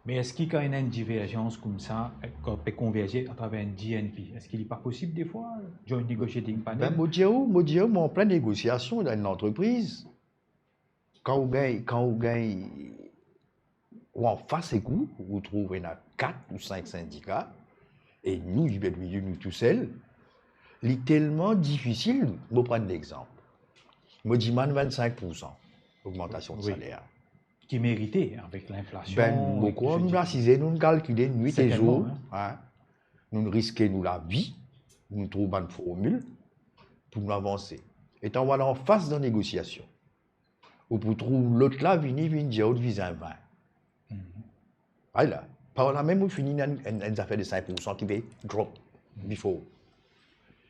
Mais est-ce qu'il y a une divergence comme ça, qu'on peut converger à travers un DNP? Est-ce qu'il n'est pas possible des fois, joint negotiating panel? Moi, en pleine négociation dans une entreprise, quand vous gagnez, ou en face et coup, vous trouvez 4 ou 5 syndicats, et nous, nous tout seuls, c'est tellement difficile. Je vais prendre l'exemple. Je dis 25% augmentation de salaire. Qui méritait avec l'inflation. Nous assisons, nous calculons nuit et jour. Hein. Nous risquons nous la vie, nous trouvons une formule pour nous avancer. Et on va en face de la négociation. Ou pour trouver l'autre là, vient dire, vise un 20. Voilà. Par là même, on finit une affaire de 5% qui va drop. Before.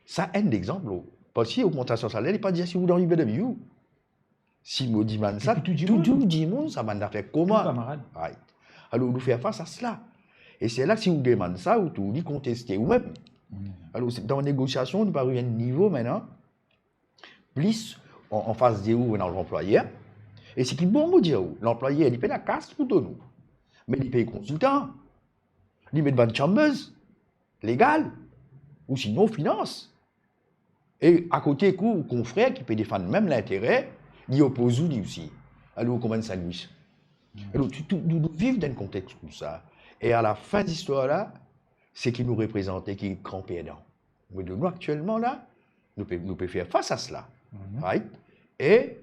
Ça, un exemple. Parce que l'augmentation salaire, il n'est pas dire si vous dans le de view. Si vous dites ça, tout le monde, ça va faire comment? Right. Alors, nous faisons face à cela. Et c'est là que si vous demandez ça, ou tout, vous contestez vous-même. Alors, dans la négociation, nous parvenons à un niveau maintenant, plus en face de où dans l'employeur. Et c'est qui bon vous dire, l'employeur, il paye la casse pour nous. Mais il paye consultant. Il met une chambers légale, ou sinon finance. Et à côté, un confrère qui peut défendre même l'intérêt, il oppose lui aussi. Alors, comment ça lui? Alors, nous vivons dans un contexte comme ça. Et à la fin de l'histoire-là, c'est qui nous représentait, qui est grand perdant. Mais de nous, actuellement, là, nous pouvons faire face à cela. Right? Et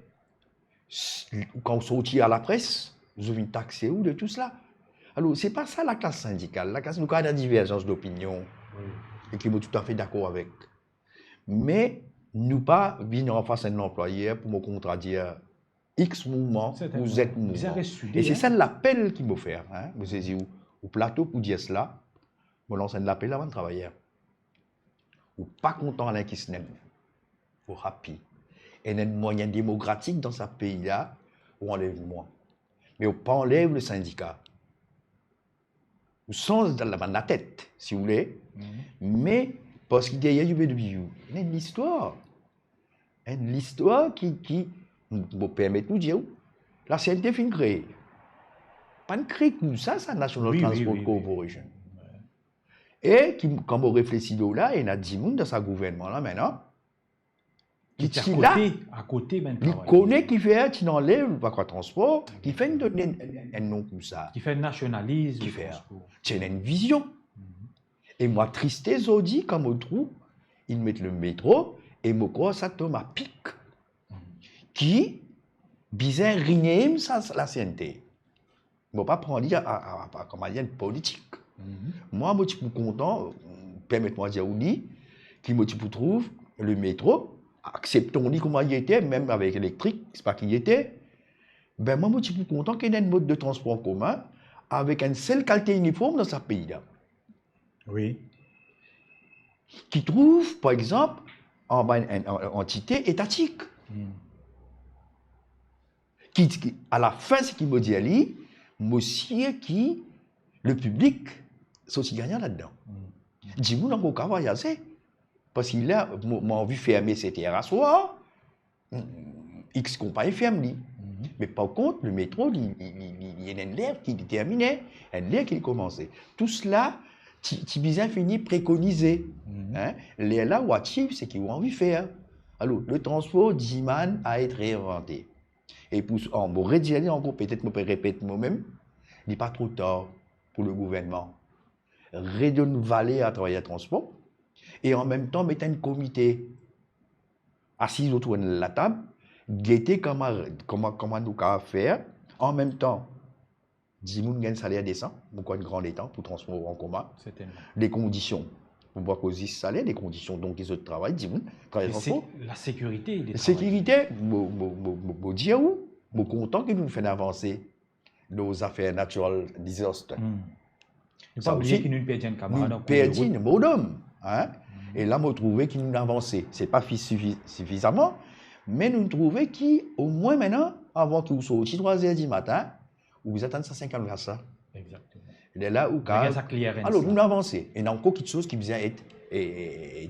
quand on sortit à la presse, nous avons taxé où de tout cela. Alors, ce n'est pas ça la classe syndicale. La classe, nous avons une divergence d'opinion. Et qui est tout à fait d'accord avec. Mais nous pas venir en face à un employeur pour me contredire X mouvement ou Z mouvement. Et c'est ça l'appel qu'il me fait. Hein? Vous savez, au plateau pour dire cela, je lance un appel avant de travailler. Ou pas content à qui se n'aime. Ou happy. Et il y a un moyen démocratique dans ce pays-là où on enlève moins. Mais on pas enlève le syndicat. Ou sans dans la tête, si vous voulez. Mais parce qu'il y a une histoire. Une histoire qui vous permet de nous dire la CNT fin créée. Pas de créer comme ça, National Transport Corporation. Et quand on réfléchit là, il y a 10 personnes dans ce gouvernement-là maintenant. Qui est à côté maintenant. Il connaît qui fait, qui enlève le transport, qui fait un nom comme ça. Qui fait un nationalisme. Qui fait. C'est une vision. Et moi, tristesse, je dis, comme on trouve, ils mettent le métro et je crois que ça tombe à pic. Qui, bizarre, rien la CNT. Je ne vais pas prendre comme un politique. Moi, je suis content, permettez-moi de dire, qui me trouve le métro, acceptons-le comme il était, même avec l'électrique, c'est pas qu'il était. Ben moi, je suis content qu'il y ait un mode de transport commun avec une seule qualité uniforme dans ce pays-là. Oui. Qui trouve, par exemple, une entité étatique. Qui, à la fin, ce qui me dit, monsieur, qui, le public, c'est aussi gagnant là-dedans. Dis-moi, dans mon cas, voyager. Parce qu'il a envie de fermer ses terres à soi. X compagnie ferme. Mais par contre, le métro, il y a une l'air qui est terminé, une l'air qui est commencé. Tout cela, tu bien fini préconisé. L'air là, ou achieve, c'est qu'ils ont envie de faire. Alors, le transport d'Iman a été réinventé. Et pour me redire encore, peut-être je peux répéter moi-même, il n'est pas trop tard pour le gouvernement. Redonne valeur à travailler à transport et en même temps mettre un comité assis autour de la table guetter comment nous pouvons faire. En même temps, 10 000 gagnent salaire décent, pourquoi une grande étang pour transport en commun. Des conditions. On voit qu'aux salaire, des conditions donc les autres travaillent, 10 000 travaillent transport. La sécurité des sécurité, je dis où, je suis content que nous fassions avancer nos affaires natural disasters. Ne pas oublier que nous perdons un camarade. Nous perdons un modem. Et là, nous trouvons qu'il nous a avancé. Ce n'est pas suffisamment, mais nous trouvons qu'au moins maintenant, avant que vous sortiez 3 h du matin, vous attendez 150 grâce ça. Exactement. Et là où alors nous avançons. Et il y a encore quelque chose qui vient être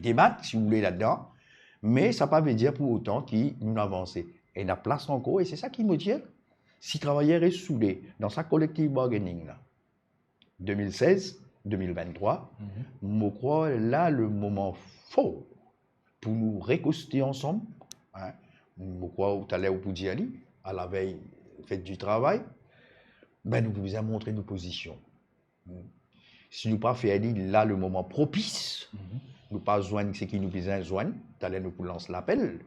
débattre, si vous voulez, là-dedans. Mais ça ne veut pas dire pour autant qu'il nous avance. Et il y a place encore. Et c'est ça qui me dit, si travailleur est soudé dans sa collective bargaining, 2016-2023, je crois là le moment fort pour nous récoster ensemble. Je crois tout à l'heure pour dire à la veille fête du travail, ben nous vous avons montré nos positions. Si nous pas fait là le moment propice, nous pas joindre ce qui nous besoin joindre, tout à l'heure nous lancer l'appel,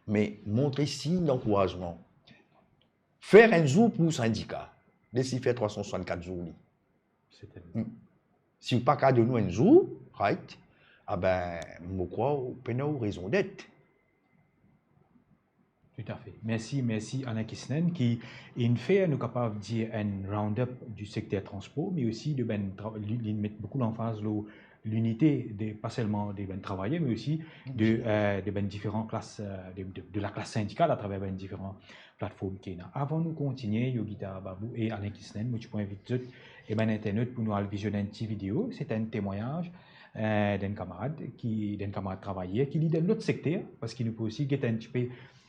mais montrer signe d'encouragement. Faire un jour pour le syndicat, laisser faire 364 jours. Si vous pas qu'à de nous un jour, right, ah ben, je crois que nous avons raison d'être. Tout à fait. Merci Anna Kisnen qui est fait nous capable de dire un round-up du secteur transport, mais aussi de mettre beaucoup d'emphase l'unité pas seulement des travailleurs, mais aussi de différentes classes de la classe syndicale à travers différentes plateformes qui sont. Avant de continuer, Yogita Babou et Alain Kisnen, moi je peux inviter Internet pour nous aller visionner une petite vidéo. C'est un témoignage d'un camarade travailleur qui lit dans l'autre secteur parce qu'il nous peut aussi guetter un petit peu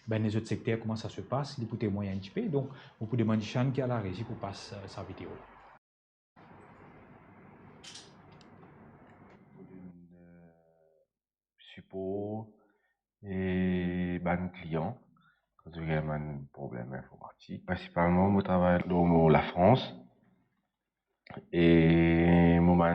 les autres secteurs, comment ça se passe, il peut témoigner un petit peu. Donc, on peut demander à Chan qui a la régie pour passer sa vidéo. Support et client quand il y a un problème informatique. Principalement, je travaille dans la France. Et moment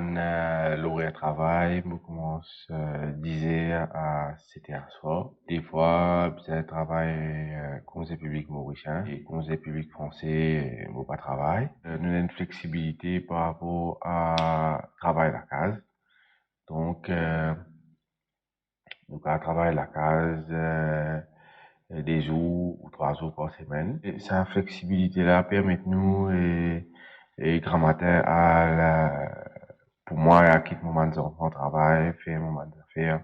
l'horaire travail, je commence 10h à 7h soir. Des fois, je travaille conseil public mauricien et conseil public français, je pas travail. Nous avons une flexibilité par rapport à travail à la case. Donc, nous travaillons à la case des jours ou 3 jours par semaine. Et cette flexibilité-là permet nous et grand matin pour moi à quitter mon moment de travail, faire mon moment d'affaires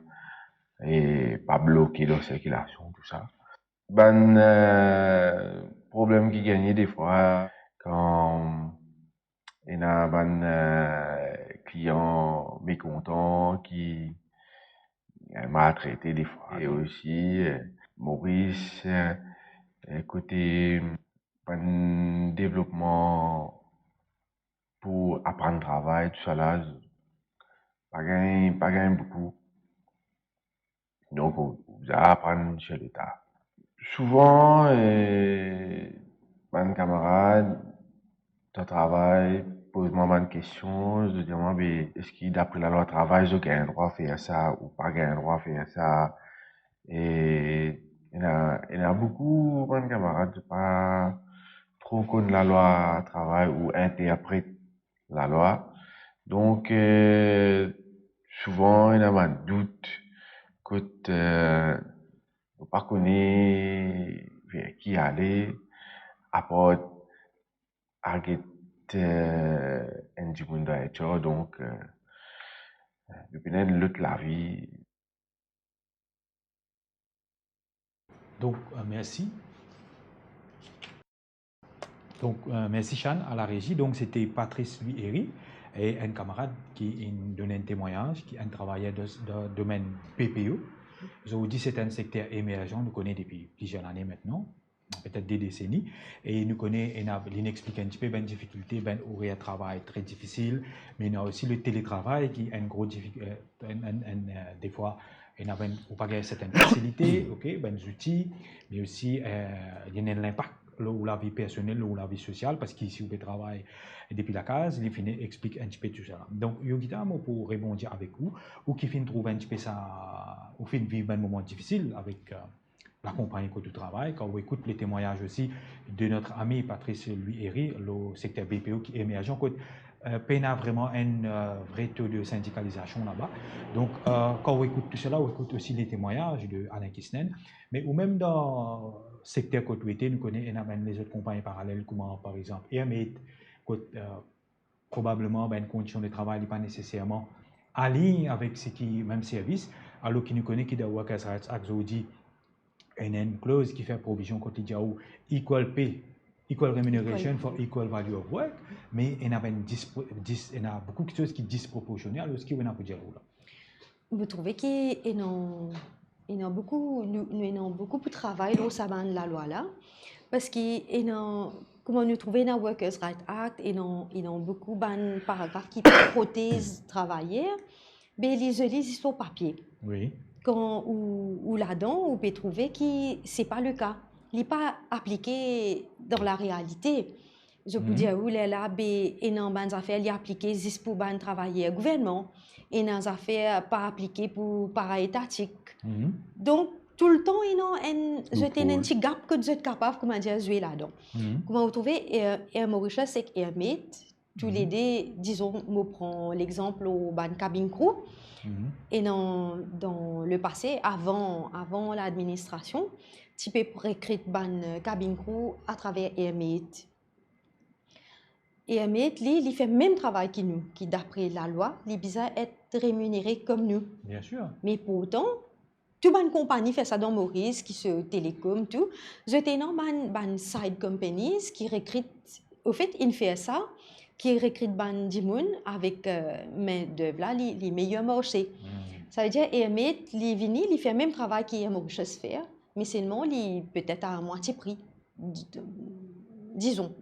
et pas bloquer la circulation, tout ça. Problème qui gagne des fois quand il y a un client mécontent qui m'a traité des fois. Et aussi, Maurice, côté développement pour apprendre le travail, tout ça là, pas gagner beaucoup. Donc, vous apprendre chez l'État. Souvent, mes camarades de travail pose-moi une question, je dis moi, est-ce que d'après la loi travail, j'ai un droit à faire ça ou pas un droit à faire ça? Et il y a beaucoup de camarades qui pas trop connaissent la loi travail ou interprètent la loi. Donc, souvent, il y a un doute que on pas connaît vers qui aller, à part arrêter un du monde à être. Donc, depuis l'autre la vie. Donc, merci. Donc, merci Chan à la régie. Donc, c'était Patrice Luieri et un camarade qui donnait un témoignage, qui a travaillé dans le domaine PPE. Je vous dis, c'est un secteur émergent, nous connaissons depuis plusieurs années maintenant, peut-être des décennies, et nous connaissons, il explique un petit peu les difficultés, horaire de travail très difficile, mais il y a aussi le télétravail qui est une grosse difficulté, des fois, il y a pas certaines facilités, des outils, mais aussi il y a l'impact ou la vie personnelle ou la vie sociale, parce qu'ici, on travaille depuis la case, il explique un petit peu tout ça. Donc, Yogita, pour répondre avec vous, ou qui fin trouver un petit peu ça, ou fin vivre un moment difficile avec la compagnie du travail. Quand on écoute les témoignages aussi de notre ami Patrice Louis Herry, le secteur BPO qui est émergent, peine a vraiment un vrai taux de syndicalisation là-bas. Donc, quand on écoute tout cela, on écoute aussi les témoignages de Alain Kisnen, mais ou même dans le secteur côté, nous connaissons les autres compagnies parallèles, comme par exemple Airmate, probablement une condition de travail n'est pas nécessairement alignée avec ce qui même service, alors qu'il nous connaît qui dans Workers' Rights Act dit une clause qui fait provision quand il dit equal pay, equal remuneration for equal value of work, mais il y a beaucoup de choses qui sont disproportionnées. Alors, ce qu'il y a pour dire là. Vous trouvez qu'il y a beaucoup de travail au sein de la loi là, parce qu'il y a, comment nous trouver dans le Workers' Rights Act, il y a beaucoup de paragraphes qui protègent les travailleurs, mais les lisent sur papier. Oui. Ou là-dedans, on peut trouver que ce n'est pas le cas. Il n'est pas appliqué dans la réalité. Je peux dire, où là, et dans les affaires, il est appliqué juste pour les travailleurs gouvernement, et dans les affaires, pas appliqué pour para-étatique. Donc, tout le temps, il y a un petit gap que vous êtes capable de jouer là-dedans. Comment vous trouvez Air Mauritius et Airmate, tous les deux, disons, je prends l'exemple au ban cabin crew. Et dans le passé, avant l'administration, tu peux recruter ban cabin crew à travers Airmate. Airmate, il fait le même travail que nous, qui d'après la loi, il besoin être rémunéré comme nous. Bien sûr. Mais pourtant, toute bonne compagnie fait ça dans Maurice, qui se télécom, tout. J'étais dans ban side companies qui recrutent, au fait, ils font ça, qui recrutent ban dimoun avec main d'œuvre là, les meilleurs marchés. Ça veut dire Airmate, il fait le même travail qu'Air Mauritius fait, mais seulement peut-être à moitié prix, disons,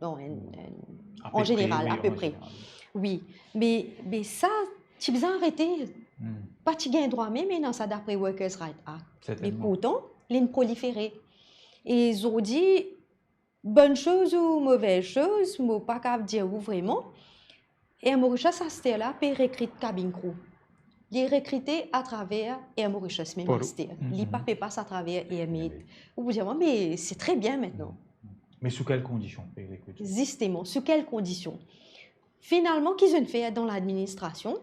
en général, à peu près. Oui, mais ça, tu as besoin d'arrêter. Pas tu gagnes droit même, mais non, ça d'après Workers' Rights Act. Mais pourtant, ils proliféré. Et ils ont dit, bonne chose ou mauvaise chose, je ne peux pas dire vraiment. Et Mauritius, ça c'était là, pour recruter cabin crew. Il est recruté à travers Air Mauritius, même ministère. Il ne passe pas à travers Airmate. Vous vous dites, mais c'est très bien maintenant. Mais sous quelles conditions? Justement, sous quelles conditions? Finalement, qu'est-ce qu'on fait dans l'administration?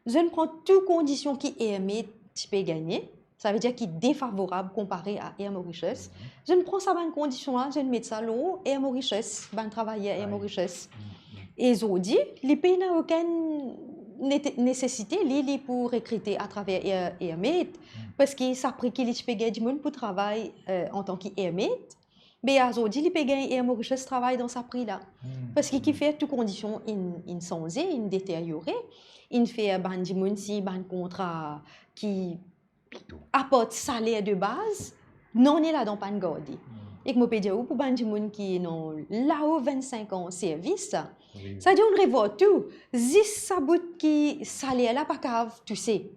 Je prends toutes conditions qui Airmate peut gagner. Ça veut dire qu'il est défavorable comparé à Air Mauritius. Je prends ça dans conditions-là, je mets ça là, Air Mauritius, ben travailler à Air Mauritius. Et ils ont dit, les pays n'ont aucune nécessité pour recruter à travers Airmate, parce que ça prend qu'il peut gagner du monde pour travailler en tant qu'Airmate. Mais ils ont dit, les pays Air Mauritius travaillent dans sa prix là. Parce qu'il fait toutes conditions insensées, détériorées. Il fait un contrat qui apporte salaire de base, non est là dans pas gardé. Et que je peux dire, pour les gens qui ont là-haut 25 ans de service, ça dit on revoit tout. Juste ça bout qui salaire là, pas cave, tu sais.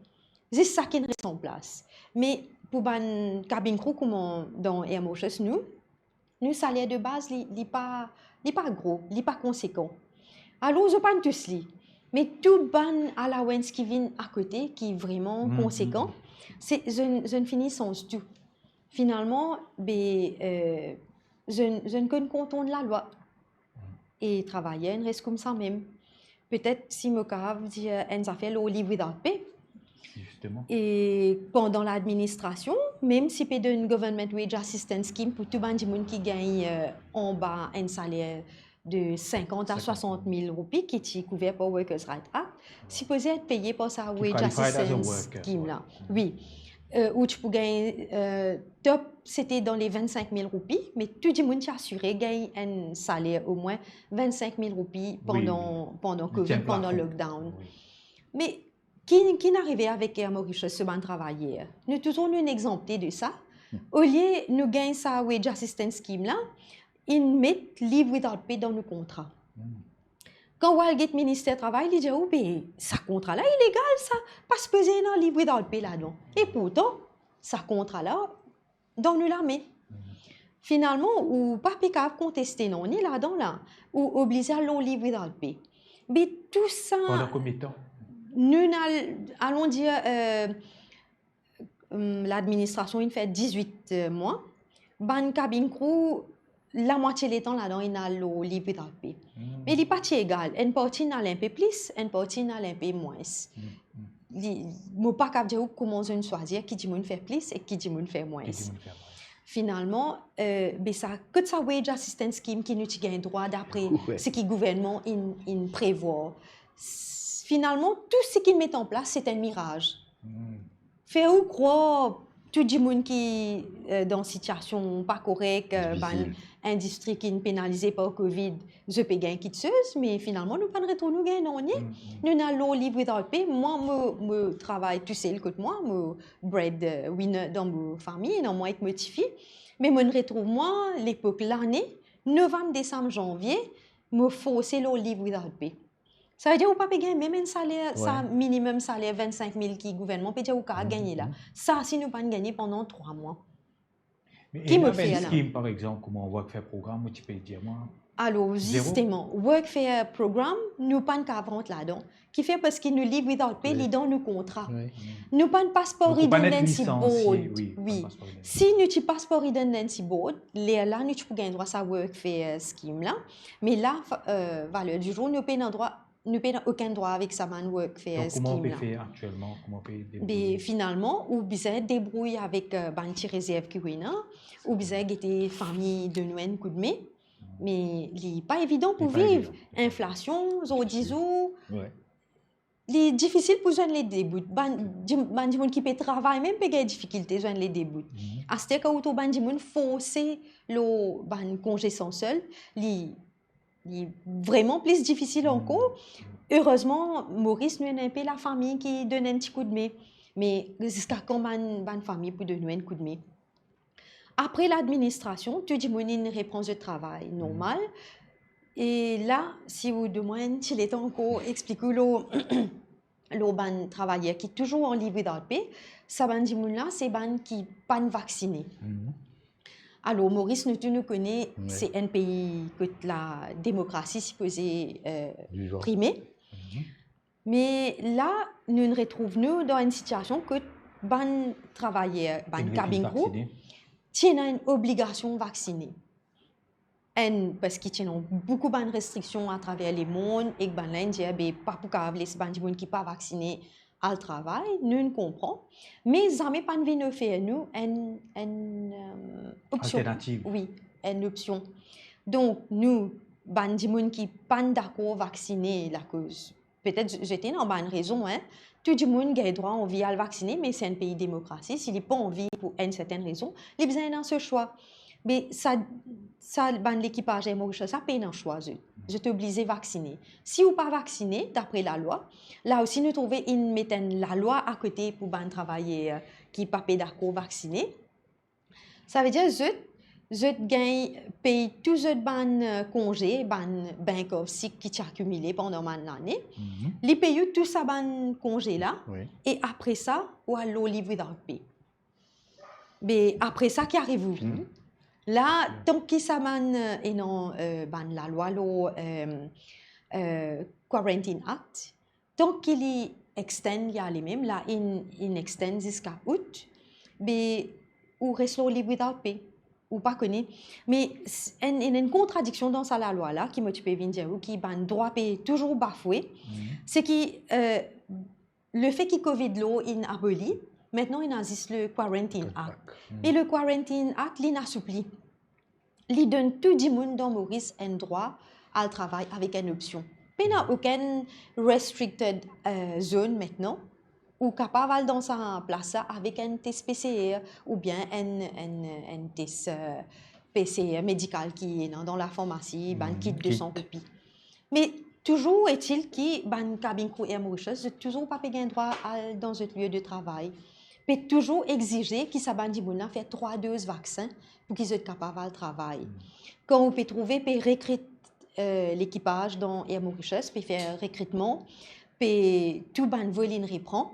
Juste ça qui reste en place. Mais pour les cabin crew, comme dans Air Mauritius, nous salaire de base, il n'est pas gros, il n'est pas conséquent. Alors, je ne pas tous les. Mais tout ban allowance qui vient à côté, qui est vraiment conséquent, je ne finis sans tout. Finalement, je ne connais compte de la loi. Et travailler, il reste comme ça même. Peut-être si je me dis, on a fait le live without pay. Justement. Et pendant l'administration, même si c'est une government wage assistance scheme pour tout le monde qui gagne en bas un salaire de 50 à 60 000 roupies qui est couvert par Workers' Rights Act, supposé être payé par sa wage assistance scheme là. Oui. Où tu peux gagner top, c'était dans les 25 000 roupies, mais tout le monde qui assuré gagne un salaire au moins 25 000 roupies pendant Covid, pendant le lockdown. Oui. Mais qui n'arrivait avec Air Mauritius, ce bon travailleur? Nous toujours nous exemptés de ça. Au lieu de nous gagner sa wage assistance scheme là, ils mettent leave without pay dans nos contrats. Quand Walgate ministère travail, il dit oh ben ça contrat là illégal ça, pas se peser dans leave without pay là-dedans. Et pourtant, ça contrat là dans nous la met. Finalement, ou pas capable contester non ni là-dedans là, ou obligé à l'on leave without pay. Mais tout ça. Pendant combien de temps? Nous allons dire l'administration il fait 18 mois ban cabine crew, la moitié des temps là-dedans, il a le live without pay. Mais il n'est pas égal. Une partie n'a un peu plus, une partie n'a un peu moins. Je ne peux pas dire comment on choisir qui dit qu'on fait plus et qui dit qu'on fait moins. Finalement, ça que ça wage assistance scheme qui nous gagne droit d'après ce que le gouvernement il prévoit. Finalement, tout ce qu'il met en place, c'est un mirage. Faire ou croire tout le monde qui est dans une situation pas correcte, industrie qui est pénalisée par le Covid, je peux gagner quelque chose, mais finalement, nous ne pouvons pas retrouver nous gagner. Nous n'allons live without pay. Moi, je travaille tout seul que moi, je bread winner dans ma famille, dans moi avec mes filles. Mais je me retrouve, moi, l'époque, l'année, novembre, décembre, janvier, je force le live without pay. Ça veut dire que vous ne pouvez pas gagner même un salaire, ça, minimum salaire 25 000 qui le gouvernement peut dire que vous pouvez gagner là. Ça, si nous ne pouvons pas gagner pendant 3 mois. Mais qui me fait là? Scheme, par exemple, comment on va faire programme, tu peux dire moi? Alors, justement, Work Fair Programme, nous ne pouvons pas vendre là-dedans. Qui fait parce qu'il nous live without pay, il dans nos contrats. Nous n'avons pas de passeport redundancy board. Oui. Si nous avons un passeport redundancy board, là, nous pouvons gagner droit à Work Fair Scheme là. Mais là, valeur du jour, nous n'avons aucun droit avec ça, Work Fair Scheme. Comment on peut faire actuellement? Comment on peut débrouiller? Finalement, ou bien débrouiller avec une réserve qui est là, ou bien des familles de nous coup de main. Mais il n'est pas évident pour vivre. Inflation, zodizou. Il est difficile pour joindre les débuts. Les gens qui peuvent travailler, même pas des difficultés joindre les débuts. À ce que les gens forcer le congé sans seul, il est vraiment plus difficile encore. Heureusement, Maurice nous a un peu la famille qui donne un petit coup de main. Mais jusqu'à quand une famille pour donner un coup de main? Après l'administration, tu dis une réponse de travail normale. Et là, si vous demandez s'il est encore expliqué le travailleur qui est toujours en live without pay, ça là, c'est ban qui pas vacciné. Alors Maurice, nous connaît, c'est un pays que la démocratie supposée primée. Mais là, nous nous retrouvons dans une situation que ban travailleur, ban cabine crew, tiennent une obligation vaccinée. Parce qu'ils ont beaucoup de restrictions à travers le monde et que l'Inde pas pour les gens qui ne sont pas vaccinés au travail, nous comprenons. Mais ça n'a pas de faire nous une option. Alternative. Oui, une option. Donc, nous, les gens qui ne sont pas d'accord vaccinés, la cause, peut-être j'étais dans une raison, tout le monde a le droit envie à le vacciner, mais c'est un pays démocratie. S'il n'a pas envie pour une certaine raison, il a besoin d'un ce choix. Mais ça l'équipage est Maurice, ça paye un choix. Je t'oblige à vacciner. Si vous pas vacciné, d'après la loi, là aussi nous trouvons la loi à côté pour ban travailler qui pas d'accord vacciné. Ça veut dire je gagne paye tout ce ban congé, ban bank of sick qui t'a accumulé pendant l'année. Les paye tout ça ban congé là et après ça ou à l'eau live without pay. Mais après ça qui arrive vous? Là, tant qu'il s'amène la loi, le Quarantine Act, tant qu'il y extend, il y a les mêmes, là, il extend jusqu'à août, mais ou reste libre without pay, ou pas connu. Mais il y a une contradiction dans ça, la loi, là, qui me tu peux dire, ou qui ban droit pay toujours bafoué, c'est que le fait qu'il Covid l'eau, il aboli. Maintenant, il existe le Quarantine Act. Et le Quarantine Act, il assouplit. Il donne tout le monde dans Maurice un droit à travail avec une option. Il n'y a aucune restricted zone maintenant ou capable dans sa place avec un test PCR ou bien un test PCR médical qui est dans la pharmacie, un kit de 100 copies. Mais toujours est-il que la cabine crew et Mauritius n'a toujours pas payé un droit dans un lieu de travail. Peut toujours exiger qu'ils s'abandonnent faire 3 doses vaccins pour qu'ils soient capables de travailler. Quand on peut trouver, peut recruter l'équipage dans Air Mauritius, peut faire recrutement, peut tout ban voline reprend,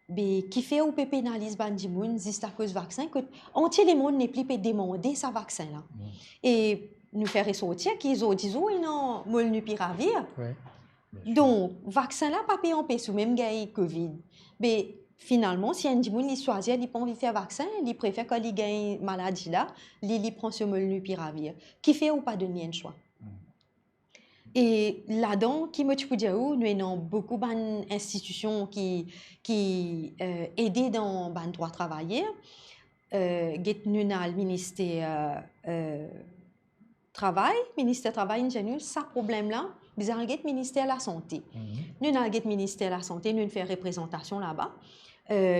mais qui fait ou peut pénaliser bandimoun juste à cause vaccin que entier le monde n'est plus peut demander sa vaccin là. Et nous faire ressortir qu'ils ont dit ils n'ont molnupiravir. Donc vaccin là pas payé en paix sous même gaï Covid. Mais finalement, si un monde il choisit, il pas envie de faire vaccin, il préfère qu'il gagne maladie là, il prend ce molnupiravir. Qui fait ou pas donner un choix. Et là-dedans, qui me peux dire où nous avons beaucoup d'institutions qui aident dans le droit de travailler. Nous avons le ministère travail, ingénieux, ça problème là, nous avons le ministère de la santé. Nous avons le ministère de la santé, nous faisons représentation là-bas.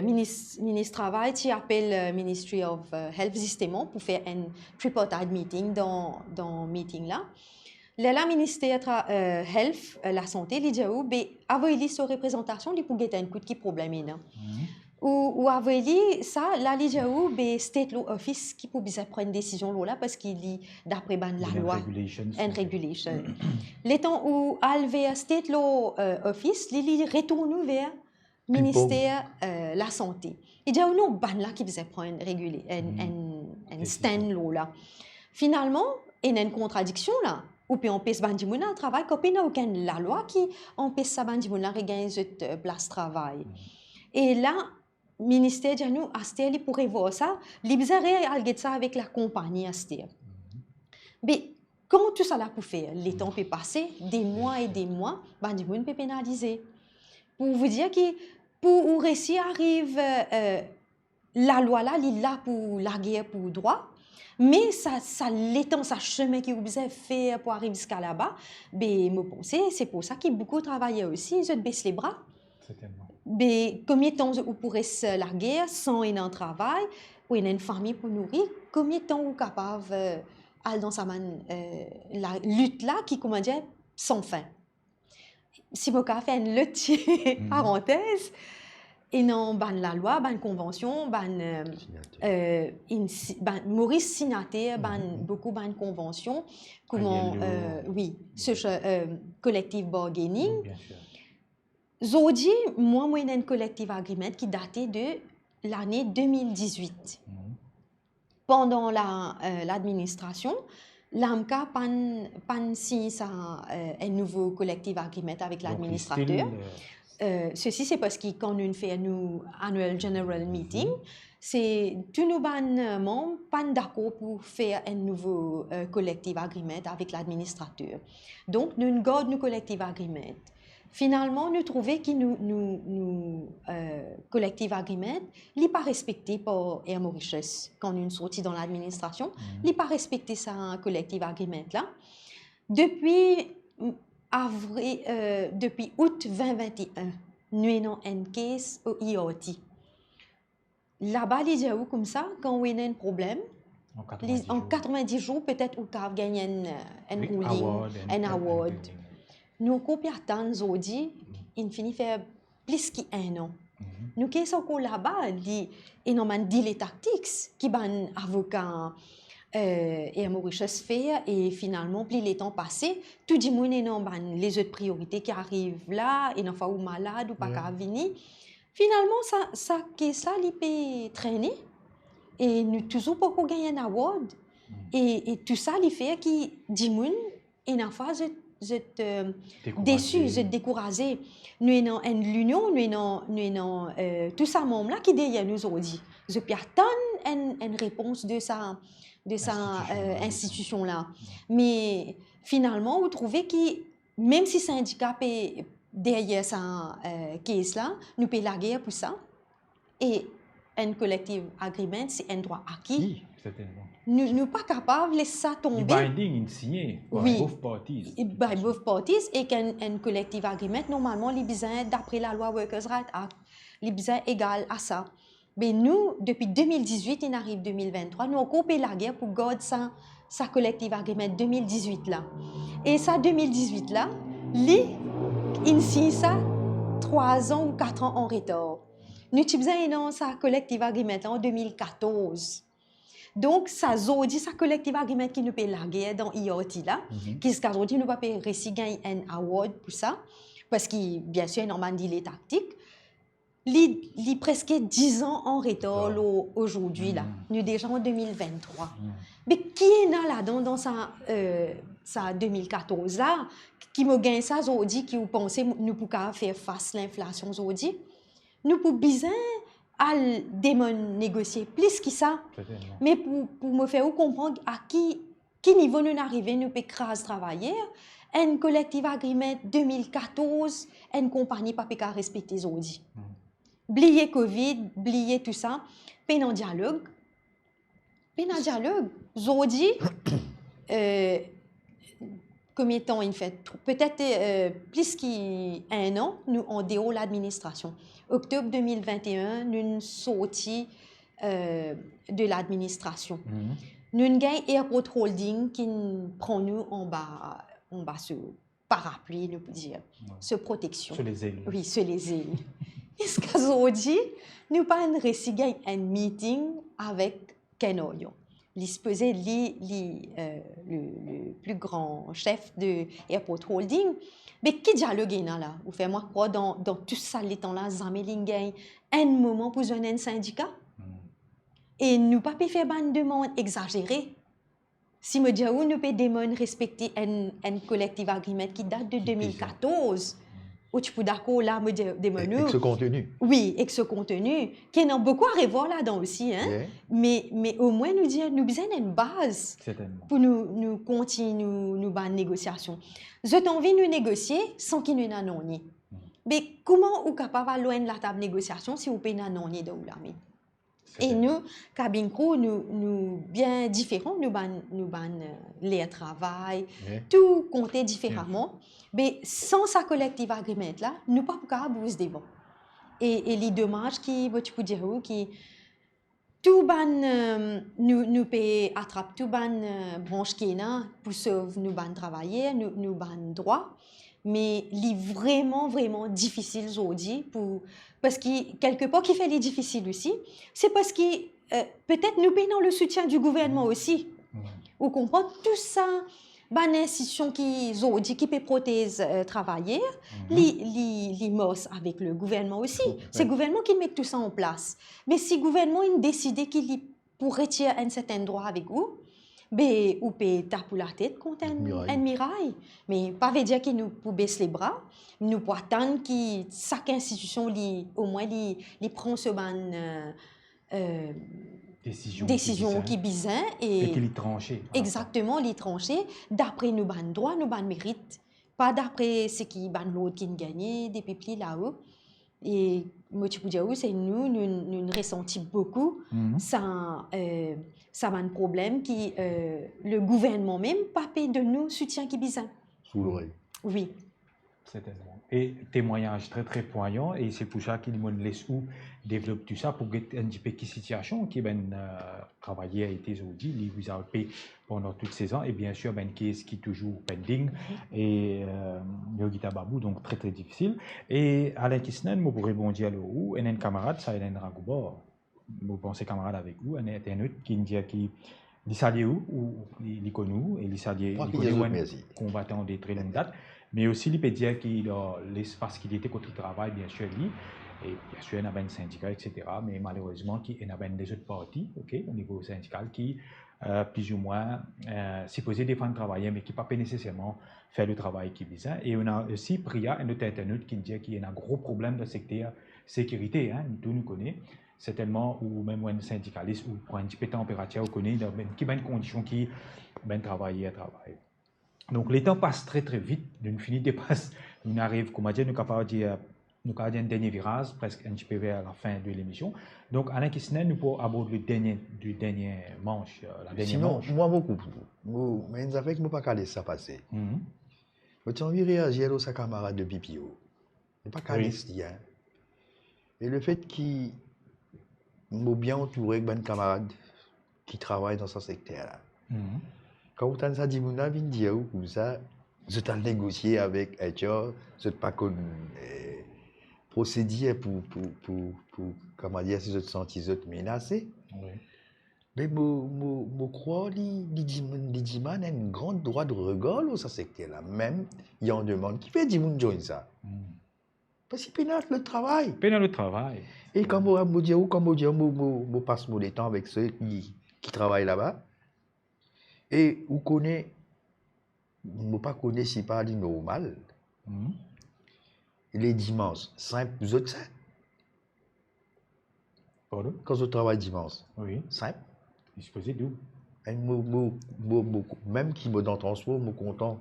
Ministre travail qui appelle Ministry of Health justement pour faire un tripartite meeting dans meeting là. Le ministère Health la santé il dit où ben avoir liste de représentation il pour gagner un coup de problème là. Ou avoir ça là il dit où ben state law office qui pour bien prendre une décision là parce qu'il lit d'après la loi and regulation. Les temps où vers state law office il retourne vers ministère la santé. Il dit non ban là qui faisait prendre réguler un stand là. Finalement il y a une contradiction là. Ou puis on peut bandi moun le travail quand il n'y a aucune la loi qui empêche ça bandi moun regagner cette place travail. Et là ministère dit nous Aster il pourrait voir ça, il bizarre alget ça avec la compagnie Aster. Mais comment tout ça là pour faire? Les temps peut passer des mois et des mois, bandi moun peut pénaliser. Pour vous dire que pour réussir arrive la loi là, il est là pour la guerre pour droit. Mais ça l'étend ça chemin qui vous a fait pour arriver jusqu'à là-bas, ben me penser c'est pour ça qu'il beaucoup travaillé aussi, ils baissent les bras. Certainement. Ben combien de temps vous pourrez se larguer sans un travail ou une famille pour nourrir, combien de temps vous capable aller dans sa la lutte là qui comment dire sans fin. Si vous avez fait une lutte parenthèse et non ban la loi, ban convention, Maurice signataire, beaucoup ban convention, comment oui, ce collectif bargaining. Zodi, moi un collectif agreement qui datait de l'année 2018. Pendant l'administration, l'AMCA pan signé un nouveau collectif agreement avec l'administrateur. Ceci, c'est parce que quand nous faisons un annual general meeting, c'est tous nos membres pas d'accord pour faire un nouveau collective agreement avec l'administrateur. Donc, nous gardons nos collective agreement. Finalement, nous trouvons que nous collective agreement n'est pas respecté par Air Mauritius quand nous sortis dans l'administration, n'est pas respecté ça collective agreement là. Depuis août 2021, nous avons un case au IOT. Là-bas, les gens comme ça, quand on a un problème, en 90 jours, peut-être on peut gagner un ruling, un award. Nous avons aujourd'hui, il finit faire plus qu'un an. Nous sommes là-bas, il y a des tactiques qui sont avocats. Et Mauritius fait et finalement plus les temps passés tout le monde les autres priorités qui arrivent là et n'en fait ou malade ou pas qu'à venir finalement ça il peut traîner et nous toujours pas gagner un award et tout ça il fait qui dit moun et n'en fait déçu découragé nous avons l'union nous avons tout ça membre là qui derrière nous aujourd'hui je peux attendre une réponse de sa institution-là. Mais finalement, vous trouvez que même si c'est handicapé derrière sa case-là, nous payons la guerre pour ça. Et un collective agreement, c'est un droit acquis. Oui, certainement. Nous ne sommes pas capables de laisser ça tomber. Le binding est signé par both parties. By both parties. Et qu'un collective agreement, normalement, il besoin, d'après la loi Workers' Rights Act, il besoin égal à ça. Mais nous, depuis 2018, il arrive 2023, nous avons coupé la guerre pour garder sa collective agreement 2018 là. Et ça 2018 là, il signe ça 3 ans ou 4 ans en retard. Nous avons sa collective agreement en 2014. Donc, ça zodi sa collective agreement qui nous paye la guerre dans IoT là, qui aujourd'hui nous va payer gagner un award pour ça, parce que bien sûr, normalement, il est tactique. Il est presque 10 ans en retard aujourd'hui. Là. Nous sommes déjà en 2023. Mais qui est là-dedans dans sa 2014 là, qui me gagne ça aujourd'hui, qui vous pensez nous pouvons faire face à l'inflation aujourd'hui? nous pouvons bien aller négocier plus que ça. Certainement. Mais pour me faire comprendre à qui niveau nous arrivons, nous pouvons craser travailler, un collectif agreement 2014, une compagnie pas peut respecter les audits. Oublier Covid, oublier tout ça, puis un dialogue. Puis un dialogue, Zodi, combien de temps il fait? Peut-être plus qu'un an, nous en déroule l'administration. Octobre 2021, nous sommes sortis de l'administration. Nous avons un Airport Holding qui prend nous en bas ce parapluie, nous pouvons dire, ce protection. Sur les ailes. Oui, sur les ailes. Est-ce qu'aujourd'hui, nous avons réussi un meeting avec Ken Oyo, le plus grand chef de Airport Holding. Mais qui dialogue là? Vous faites moi quoi dans tout ça, les temps-là, Zamelingen, un moment pour un syndicat? Et nous ne pouvons pas faire une demande exagérée. Si me dis où nous pouvons respecter un collectif agreement qui date de 2014, où tu peux d'accord là me dire avec ce contenu. Oui, avec ce contenu qui en a beaucoup à revoir là-dedans aussi, hein. Yeah. Mais au moins nous dire nous besoin d'une base pour nous continuer nos négociations. Je t'ai envie de nous négocier sans qu'il nous n'anonnie. Mais comment vous capable de loin de la table de négociation si vous payez n'anonnie dans l'armée? Et nous, cabine crew, nous bien différents, nous ban les travail, tout compter différemment. Mais sans sa collective agreement là, nous pas capable de devant. Et les dommages qui, tu peux dire qui tout ban nous paye attrape tout ban branche qui est là pour sauver nous ban travailler, nous ban droit. Mais les vraiment difficile aujourd'hui parce que quelque part qui fait les difficiles aussi, c'est parce que peut-être nous payons le soutien du gouvernement aussi. Vous comprenez tout ça, une institution qui peut protéger travailleurs, les mos avec le gouvernement aussi. C'est le gouvernement qui met tout ça en place. Mais si le gouvernement a décidé qu'il pour retirer un certain droit avec vous, ben, ou peut taper la tête contre un mirail. Mais pas veut dire que nous pouvons baisser les bras. Nous pouvons attendre que chaque institution, au moins, prend ce décision qui est bizarre. Et qui est tranchée. Exactement, les tranchées. D'après nos droits, nos mérites. Pas d'après ce qui l'autre qui a gagné, des peuples là-haut. Et moi, tu peux dire, c'est nous ressentons beaucoup ça a un problème qui le gouvernement même pas paye de nous soutien qui bizarre. Sous l'oreille. Oui. Certainement. Et témoignage très poignant et c'est pour ça qu'il me laisse où développe tout ça pour que un petit peu qui situation qui ben travaillé a été aujourd'hui il vous a payé pendant toutes ces ans et bien sûr ben qui est toujours pending et Yogita Babou donc très difficile et Alain Kisnen moi pour rebondir là où un camarade ça Hélène Ragouba vous pensez camarade avec vous un internaute qui dit qui il s'allie où il connu et il s'allie combattant des très longues dates. Mais aussi, il peut dire qu'il a l'espace qu'il était contre le travail, bien sûr, lui. Et bien sûr, il y a un syndicat, etc. Mais malheureusement, il y a des autres partis, au niveau syndical, qui, plus ou moins, supposés défendre le travail, mais qui ne peuvent pas nécessairement faire le travail qui est besoin. Et on a aussi Priya, un autre internaute, qui dit qu'il y a un gros problème de secteur sécurité, tout nous connaît. C'est tellement, ou même un syndicaliste, ou pour un petit peu de température, on connaît, qui a une condition qui travailler. Donc, les temps passent très vite. Nous finissons de passer. Nous arrivons, comme on dit, nous sommes capables de dire un dernier virage, presque un petit peu vers la fin de l'émission. Donc, Alain Kisnen, nous pouvons aborder le dernier manche. Sinon, moi, beaucoup. Mais nous avons que nous pas calé ça passer. Tu as envie de réagir à sa camarade de PPO. Il pas calé ça. Et le fait qu'il m'a bien entouré avec un camarade qui travaille dans ce secteur-là. Quand vous avez dit, vous avez dit, comme ça, je t'ai négocié avec HR, je n'ai pas procédé pour comment dire, si je te sens menacé. Mais je crois que les gens ont un grand droit de regard dans ce secteur-là. Même, il y a une demande qui fait dire, vous joignez ça. Parce qu'il pénale le travail. Pénale le travail. Et quand je passe mon temps avec ceux qui travaillent là-bas, et vous connaissez, vous ne connaissez pas le normal. Les dimanches, simple, vous autres, Pardon? Quand je travaille dimanche, Oui. simple. Disposé d'où? Et même qui me dans le transport, me content.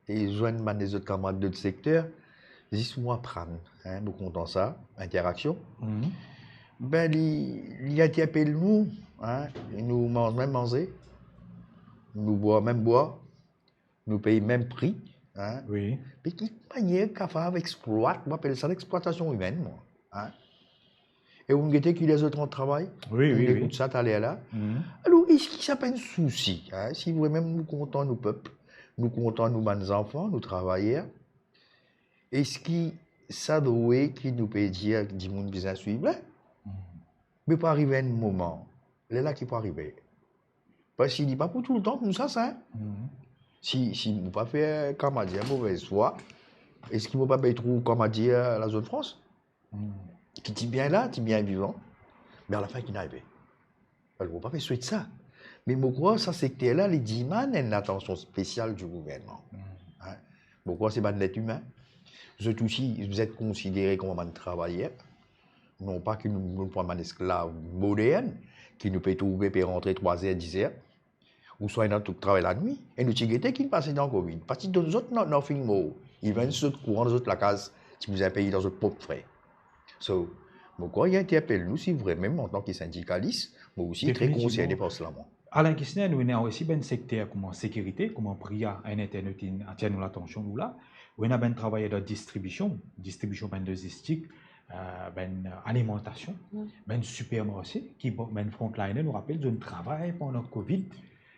Et je joins des autres camarades d'autres secteurs, juste moi prendre, hein, me content ça, interaction. Ben, il interpelle nous, hein, il nous mange même manger, nous boit même boire, nous paye même prix, hein. Oui. Mais qui manière capable exploite, moi appelle ça l'exploitation humaine, moi, hein. Et vous me dites qu'il les autres en travail, Oui, on oui, écoute oui. ça, t'allais là. Alors, est-ce qu'il s'appelle un souci, hein, si vraiment nous comptons nos peuples, nous comptons nos bonnes enfants, nos travailleurs, est-ce qu'il ça doit qui nous peut dire, du monde bien suivre, mais pas arriver un moment, là qui peut arriver. Parce qu'il dit pas pour tout le temps comme ça. Si vous pas fait, comme à dire, mauvaise foi, est-ce qu'il ne va pas payer trop, comme à dire, la zone France? Qui est bien là, qui est bien vivant, mais à la fin, qui n'arrive pas. Alors, on ne va pas faire suite ça. Mais pourquoi ça secteur-là, les demandent une attention spéciale du gouvernement. Hein? Pourquoi c'est pas de l'être humain? Vous êtes aussi, vous êtes considérés comme un travailleur, non pas que nous sommes un esclave moderne, qui nous peut trouver et rentrer 3h, 10h, ou soit dans tout travail la nuit, et nous avons qui passent dans le Covid. Parce que nous autres, non, nothing more. Ils viennent sur le courant, nous autres, la case, si vous avez payé dans votre propre frais. So, pourquoi il interpelle nous, si vraiment, même en tant que syndicaliste, mais aussi très concerné par cela. Alain Kissner, nous avons aussi un secteur comme sécurité, comme PRIA, un Internet, attire nous l'attention, nous là. On a bien travaillé dans la distribution ben logistique, ben alimentation, ben supermarché, qui ben frontliner nous rappelle de travail pendant le Covid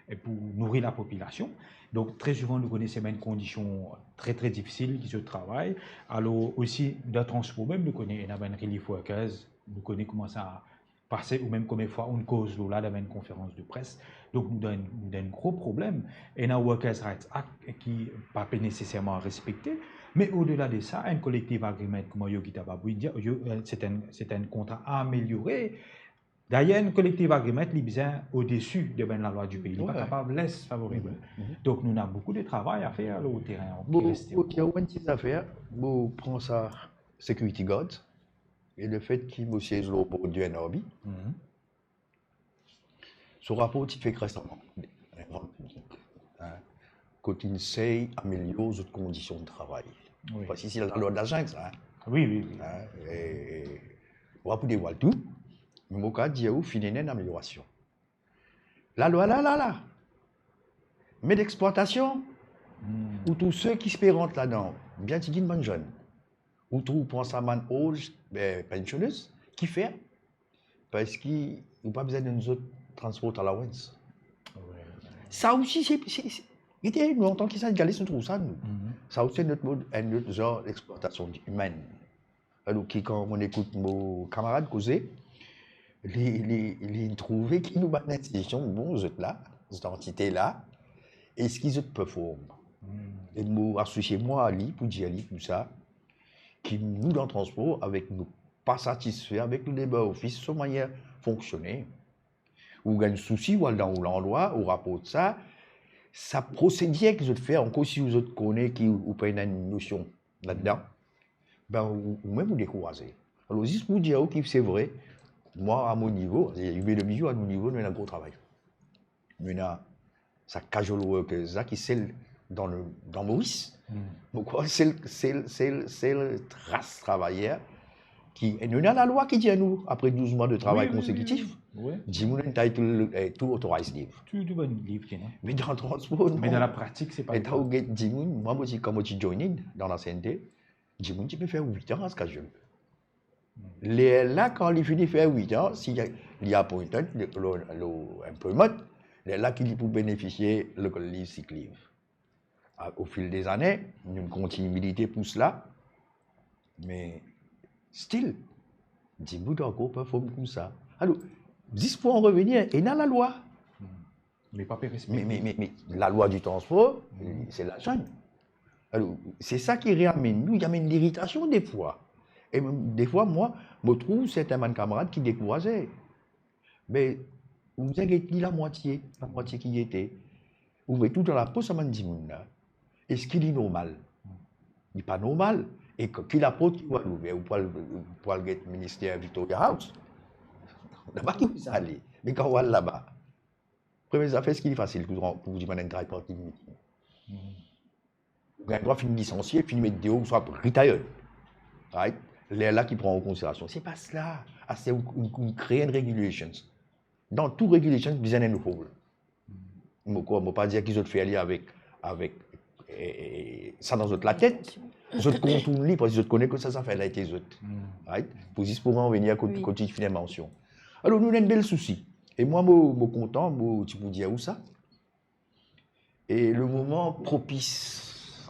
et pour nourrir la population. Donc très souvent nous connaissons des conditions très très difficiles qui se travaillent. Alors aussi dans le transport même nous connaissons des relief workers, nous connaissons comment ça passer ou même combien de fois on cause là dans une conférence de presse. Donc nous avons un gros problème. Et un Workers' Rights Act qui n'est pas nécessairement respecté. Mais au-delà de ça, un collective agreement, comme Yogita Babou dit, c'est un contrat amélioré. D'ailleurs, un collective agreement est bien au-dessus de la loi du pays. Il n'est pas capable de laisser favorable. Donc nous avons beaucoup de travail à faire au terrain. Il y a une petite affaire. Vous prenez ça, Security Guard. Et le fait qu'il me siège au bout du NRB, ce rapport, il fait récemment, quand il essaye d'améliorer les conditions de travail. Oui. Parce que c'est la loi de la jungle, ça. Oui. On va pour dévoiler tout, mais mon cas, il y a une amélioration. La loi, là. Mais l'exploitation, ou tous ceux qui se rentrent là-dedans, bien qu'ils une bonne jeune. Ou tout pour ça, man, pensionneuse, qui fait parce qu'ils n'ont pas besoin de nous autres transport allowance. Ça aussi, c'est. Nous, en tant que syndicalistes, nous trouvons ça, nous. Ça aussi, c'est notre mode, un autre genre d'exploitation humaine. Alors, quand on écoute nos camarades causer, ils trouvent qu'ils nous battent l'institution, bon, vous êtes là, cette entité-là, et ce qu'ils performent. Et nous, associer moi à lui, pour dire à lui, tout ça, qui nous dans le transport avec nous pas satisfaits avec le débat office sur manière fonctionner ou un souci ou dans l'endroit au rapport de ça procédé que je fais encore si vous autres connaissez qui ou pas une notion là-dedans ben ou même vous découragez. Alors juste pour dire que c'est vrai, moi à mon niveau, il y a le milieu à mon niveau, nous avons un gros travail. Nous avons ça casual workers là qui c'est dans Maurice. Pourquoi c'est le trace travailleur qui nous a la loi qui dit à nous après 12 mois de travail consécutif. Dis-moi un title tout authorized leave. Tout bon leave, mais dans le transport, mais dans la pratique, c'est pas. Et dis-moi, moi aussi comme je joining dans la CNT, dis-moi tu peux faire 8 ans à ce casual. Là quand il finit de faire 8 ans, s'il y a appointment, l'employment, là qu'il peut bénéficier le leave sick leave. Au fil des années, une continuité pour cela, mais still, 10 bouts encore performent comme ça. Alors, 10 pour en revenir, et dans la loi. Mais pas mais la loi du transport, c'est la chaîne. Alors, c'est ça qui ramène nous, il y a une irritation des fois. Et même, des fois, moi, je trouve certains camarades qui décourageaient. Mais vous avez dit la moitié qui y était. Vous mettez tout dans la poche, ça m'a dit, est-ce qu'il est normal? Il n'est pas normal. Et qu'il apporte, qui va l'ouvrir, ou pour le ministère Victoria House. On n'a pas qui vous aller. Mais quand on va là-bas, première affaire, ce qui est facile pour vous dire, un travail parti meeting. Vous avez le droit de finir licencié, finir mettre des hauts, soit retired. Right? Les là qui prend en considération. C'est pas cela. C'est on crée une regulation. Dans toute regulation, il y a un problème. Je ne vais pas dire qu'ils ont fait aller avec ça dans la tête. Je contourne parce que je connais que ça fait là avec les autres. Right? Pour en venir quand tu finis mention. Alors, nous avons un bel souci. Et moi, je suis content, tu peux dire où ça. Et le moment propice,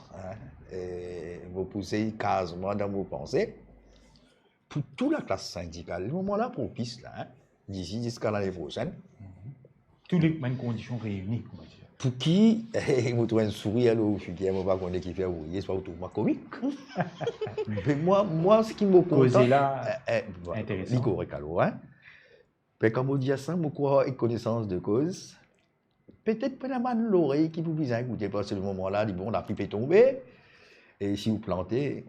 vous posez quasiment dans vos pensées, pour toute la classe syndicale, le moment là propice, là, d'ici jusqu'à l'année prochaine. Toutes les mêmes conditions réunies, on va dire. Pour qui, vous trouvez un sourire, alors, je ne sais pas qu'on est qui fait ouvrier, soit autour de ma comique. Mais moi, ce qui me content, là, intéressant. C'est correct, alors, hein. Mais quand on dit ça, je crois avec connaissance de cause. Peut-être pas la main de l'oreille qui vous bien écouter parce que ce moment-là, bon, la pipe est tombée. Et si vous plantez.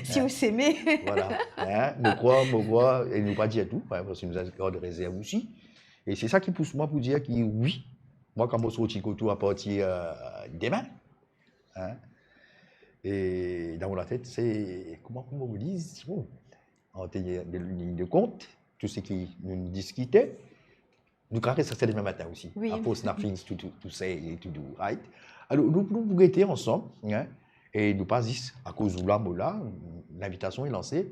Si vous s'aimez. Voilà. Hein, je crois, et nous pas dire tout, parce que nous avons de réserve aussi. Et c'est ça qui pousse moi pour dire que oui, moi, quand je suis au Chicotou à partir demain, hein, et dans la tête, c'est, comment vous dites, bon, en tenir de ligne de compte, tout ce qui nous discutait. Nous carrons ça demain matin aussi. Oui. À post nothing to say et to do, right? Alors, nous étions ensemble, hein, et nous passons à cause de là, l'invitation est lancée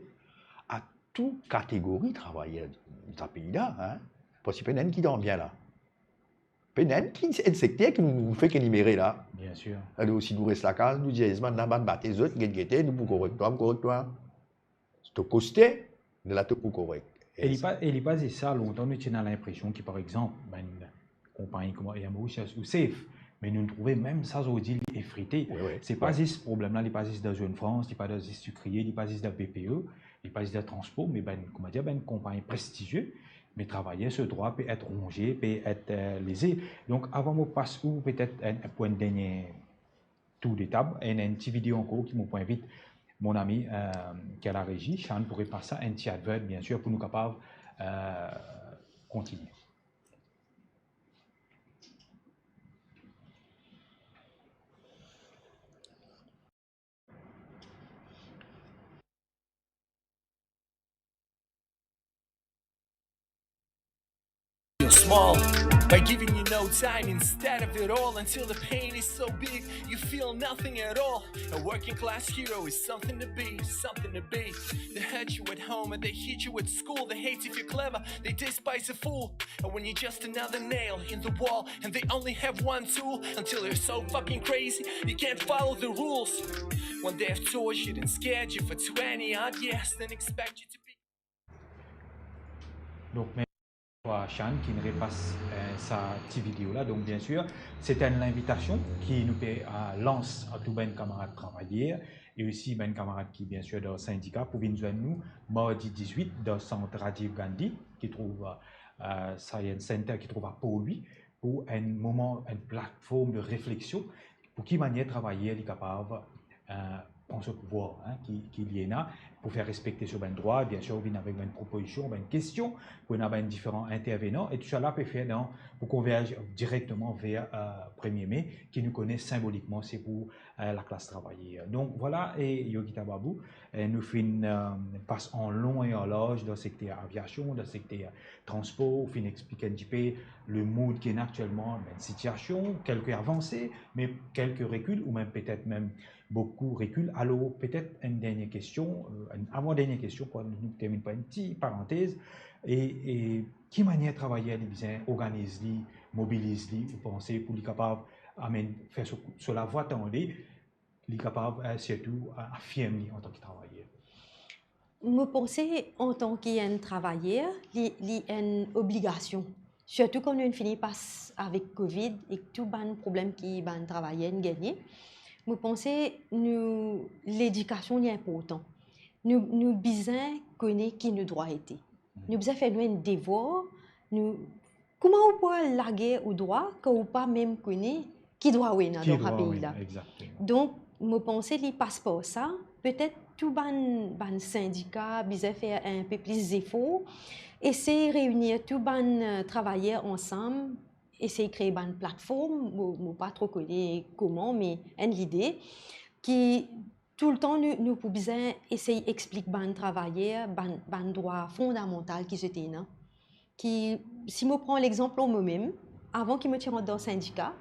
à toute catégorie de travailleurs de ce pays-là, hein, parce que Pénen qui dort bien là. Pénen qui est un secteur qui nous fait qu'énumérer là. Bien sûr. Alors, si nous restons à la case, nous disons, nous battons les autres, nous pouvons correctement. C'est au costé de la tout correct. Et il n'est pas ça longtemps, nous avons l'impression que, par exemple, une compagnie comme Mauritius ou Safe, mais nous trouvons même ça aujourd'hui effrité. Oui, c'est pas ce problème-là, il n'est pas juste dans Zone France, il n'est pas dans sucrier, il n'est pas juste dans PPE, il n'est pas juste dans transport, mais une compagnie prestigieuse, mais travailler ce droit peut être rongé, peut être lésé. Donc, avant de passer où peut-être un point de dernier tour de table, et une petite vidéo encore qui me point vite. Mon ami qui a la régie, Sean, pourrait passer un petit advert, bien sûr, pour nous capables continuer. Small by giving you no time instead of it all until the pain is so big you feel nothing at all. A working class hero is something to be, something to be. They hurt you at home and they hit you at school. They hate if you're clever, they despise a fool. And when you're just another nail in the wall and they only have one tool until you're so fucking crazy you can't follow the rules. When they have tortured and scared you for 20 odd years, then expect you to be. Donc, Sean qui nous repasse sa petite vidéo là. Donc bien sûr, c'était une invitation qui nous lance à tous les camarades travailleurs et aussi les camarades qui bien sûr dans le syndicat pour venir joindre nous mardi 18 dans le centre Rajiv Gandhi qui trouve Science Center qui trouve à Pau-Louis pour un moment, une plateforme de réflexion pour qui manière travailler est capable prendre ce pouvoir qui est là pour faire respecter ce droit. Bien sûr, on vient avec une proposition, une question, pour avoir différents intervenants et tout cela peut faire pour converger directement vers 1er mai qui nous connaît symboliquement, c'est pour la classe travaillée. Donc voilà, et Yogita Babou nous passe en long et en large dans le secteur aviation, dans le secteur transport, on finit expliquer un petit peu le mood qui est actuellement, une situation, quelques avancées, mais quelques reculs ou même peut-être même beaucoup reculent. Alors peut-être une dernière question, une avant-dernière question pour nous terminer par une petite parenthèse. Et qui manière de travailler, organise, mobilise, vous pensez pour les capables faire sur la voie tendue, les capables surtout affirmer en tant que travailleur. Je pense en tant que travailleur, il y a une obligation. Surtout quand on finit passe avec Covid et tout les problèmes qui les travailleurs ont gagné. Je pense que l'éducation est importante. Nous avons besoin de connaître qui nous doit être. Nous avons besoin de faire un devoir. Comment on peut laguer au droit quand on ne pas même connaître qui doit être dans le pays là. Donc, je pense que les passeports, ça, peut-être tout les syndicats besoin faire un peu plus d'efforts essayer de réunir tous les travailleurs ensemble, essayer de créer une plateforme, je ne pas trop connaître comment, mais une idée, qui tout le temps nous pouvons besoin essayer d'expliquer aux travailleurs les droits fondamentaux qui se tiennent. Qui, si je prends l'exemple de moi-même, avant que je me tire dans le syndicat,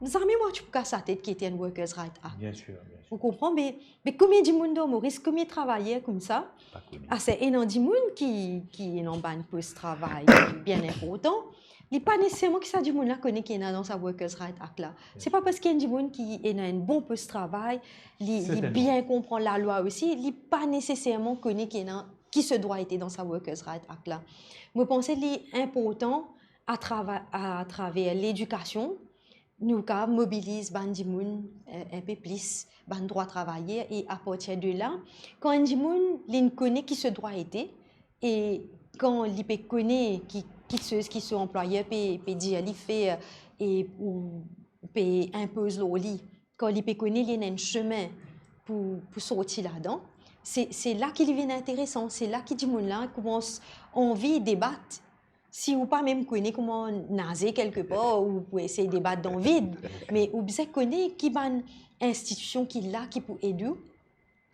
nous avons moi tu peux casser la tête qui était un Workers' Rights Act. Bien sûr. Vous comprenez? Mais combien de monde dans Maurice, combien de travailleurs comme ça? C'est énorme de monde qui est en ban post-travail bien important. Il n'est pas nécessairement que ça du monde là connaît qui est dans sa Workers' Rights Act là. C'est pas parce qu'il y a du monde qui est dans un bon post-travail, il bien comprend la loi aussi, il n'est pas nécessairement connaît qui se doit être dans sa Workers' Rights Act là. Je pense qu'il est important à travers l'éducation, nous mobilisons les gens un peu plus les droits travailler et à partir de là, quand un gens connaît qui se doit être et quand il connaît qui sont employés peut dire il fait et ou peut impose l'oli quand il connaît il y a un chemin pour sortir là-dedans, c'est là qu'il devient intéressant, c'est là qu'il dit moun là commence envie de débattre. Si vous pas même connaît comment naser quelque part ou pour essayer de débattre dans le vide, mais vous bien connaît qui ban institution qui là qui peut aider.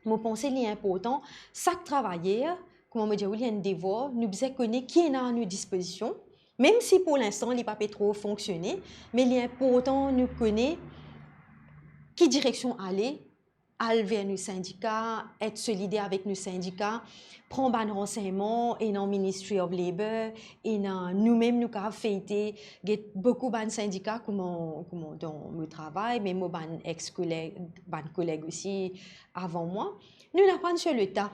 Moi pense qu'il est important chaque travailleur, comment me dire, il y a un devoir, nous bien connaît qui est à nos dispositions, même si pour l'instant il pas peut trop fonctionner, mais il est important nous connaît qui direction aller vers nos syndicats, être solidaire avec nos syndicats, prendre un renseignement et dans le Ministry of Labour et dans nous-mêmes nous avons fait beaucoup de syndicats comment dans le travail, mais moi ex-collègues, collègues aussi avant moi, nous n'avons pas sur le tas.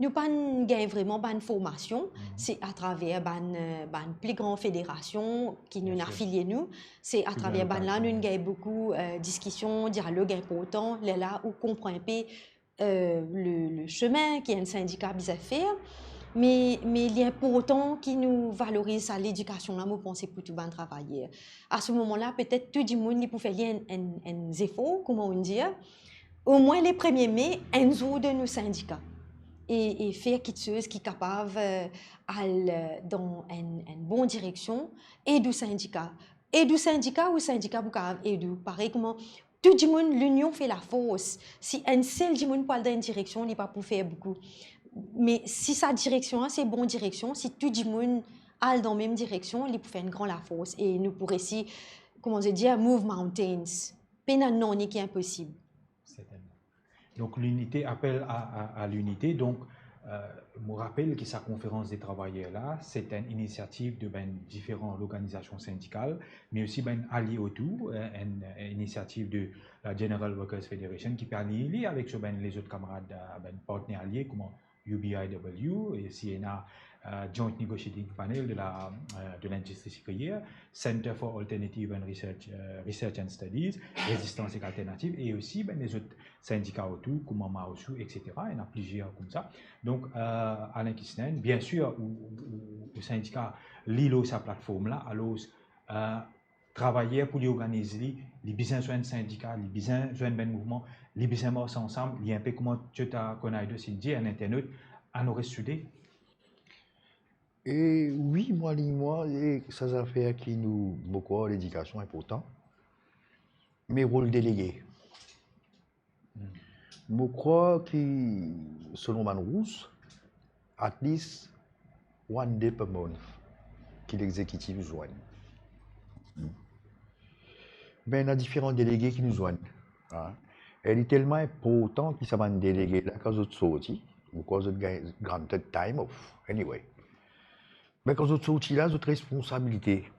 Nous n'avons pas vraiment une formation, c'est à travers une plus grande fédération qui nous affilié nous, c'est à travers là nous avons beaucoup de discussions, dialogues importants, là où on comprend un peu le chemin qui est un syndicat bizarre faire, mais il est important qui nous valorise à l'éducation là, moi pense pour tout le travailler. À ce moment-là, peut-être tout le monde peut faire un effort, comment on dit, au moins les 1er mai, un jour de nos syndicats. Et faire quelque chose qui est capable d'aller dans une bonne direction et du syndicat. Et du syndicat ou syndicat et du pareil comment tout le monde l'union fait la force. Si un seul du monde parle dans une direction, il n'est pas pour faire beaucoup. Mais si sa direction c'est bonne direction, si tout le monde allait dans la même direction, il peut faire une grande la force et nous pourrions aussi comment dire move mountains. Pénal non qui est impossible. Donc l'unité appelle à l'unité. Donc, je me rappelle que sa conférence des travailleurs là, c'est une initiative de différentes organisations syndicales, mais aussi allié autour, une initiative de la General Workers Federation qui peut allier avec les autres camarades, partenaires alliés comme UBIW et CNA. Joint Negotiating Panel de l'industrie sucrière, Center for Alternative and Research and Studies, Résistance et Alternative, et aussi les autres syndicats autour, comme Maosu, etc. Il y en a plusieurs comme ça. Donc, Alain Kissnen, bien sûr, le syndicat Lilo, sa plateforme-là, alors travailler pour organiser les besoins de syndicats, les besoins de mouvement, les besoins ensemble, il y a un peu comment tu as connu de Cindy, un internet, à nous rester. Et oui, moi, ça affaires qui nous beaucoup l'éducation important. Mes rôles délégués. Je crois que, selon Manrousse, at least one day per month, que l'exécutif joigne. Mais il y a différents délégués qui nous joignent. Hein. Elle est tellement important qu'ils sont délégués là quand ils sortent, ou quand ils granted time off. Anyway. Mais quand ils sortent là, ils ont responsabilité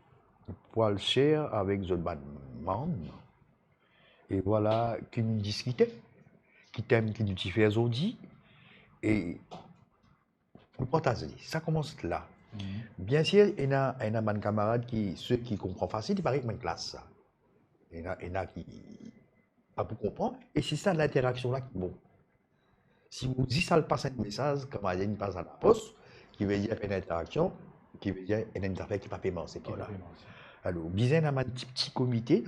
pour le share avec les membres. Et voilà, qui nous discutent, qui t'aiment, qui nous diffèrent aujourd'hui. Et on partage. Ça commence là. Bien sûr, il y a un camarade ceux qui comprennent facile, il paraît que c'est une classe. Ça. Il y a qui pas pour comprendre. Et c'est ça l'interaction là qui est bon. Si vous dites ça, passe un message, comme il passe à la poste, qui veut dire une interaction, qui veut dire une interface qui n'est pas paiement, c'est pas là. Alors, bien, on a un petit comité,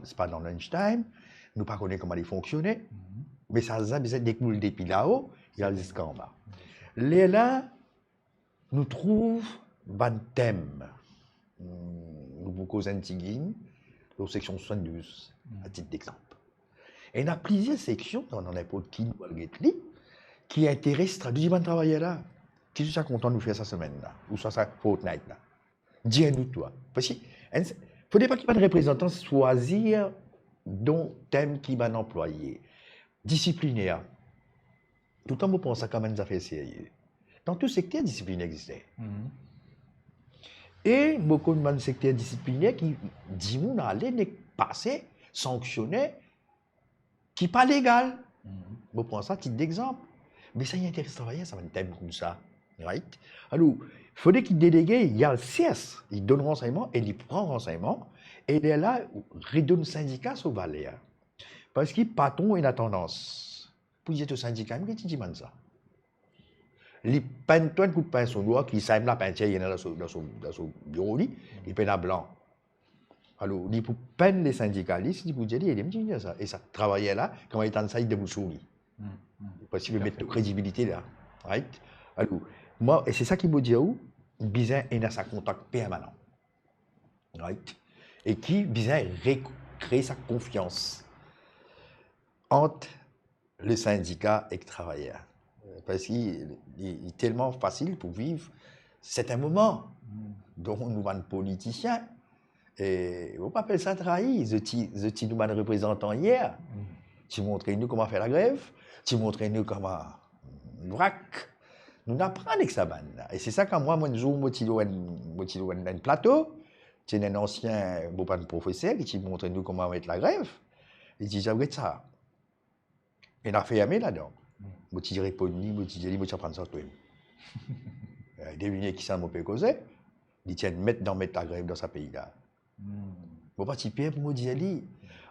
c'est pas dans lunchtime, nous ne connaissons pas comment il fonctionne, mais ça a besoin de découler depuis là-haut, il y a jusqu'en bas. Là, nous trouvons un thème. Nous beaucoup d'Antiguines, la section 72, à titre d'exemple. Et il y a plusieurs sections dans n'importe qui intéressent traduire les travailleurs là. Qui sont content de nous faire ça semaine-là, ou ça fortnight là. Dis-nous toi. Parce qu'il ne faut pas qu'il y ait un représentant choisir dont thème qui va employer. Disciplinaire. Tout le temps, on pense à quand même des affaires sérieuses. Dans tout secteur, disciplinaire existait. Et beaucoup de secteurs disciplinaires qui disent qu'on allait ne passer, sanctionner, qui n'est pas légal. On prend ça à titre d'exemple. Mais ça y intéresse travailler, ça va un thème comme ça. Right? Alors, il faudrait qu'il délégue, il y a le CS, il donne renseignement et il prend renseignement, et il est là, redonne syndicat sur Valère. Parce qu'il patron a une tendance. Pour dire au syndicat, mais qu'est-ce que tu dis ça? Il peint un coup de pain sur doigt, qui sème la peinture, il est dans son bureau, il peint à blanc. Alors, il peut peindre les syndicalistes, il peut dire, il aime ça. Et ça, travailler là, quand il est en ça, il debout sur lui. Parce qu'il veut mettre de crédibilité là. Right? Alors, moi, et c'est ça qui me dit où Bizin est dans sa contact permanent. Right? Et qui, Bizin, recrée sa confiance entre le syndicat et le travailleur. Parce qu'il est tellement facile pour vivre certains moments dont nous sommes politiciens. Et on ne peut pas appeler ça trahir. Je nous sommes représentants hier. Tu montres nous comment faire la grève. Tu montres nous comment vrac. Nous apprenons avec ça. Et c'est ça quand moi, je joue un plateau. C'est un ancien professeur qui montre nous comment mettre la grève. Il dit, j'aimerais ça. Et on a fait aimer là-dedans. Je dis, réponds, je dis, je vais prendre ça toi. Devinez qui ça m'a fait causer. Il tient mettre la grève dans ce pays-là. Je ne pas typer pour me dire.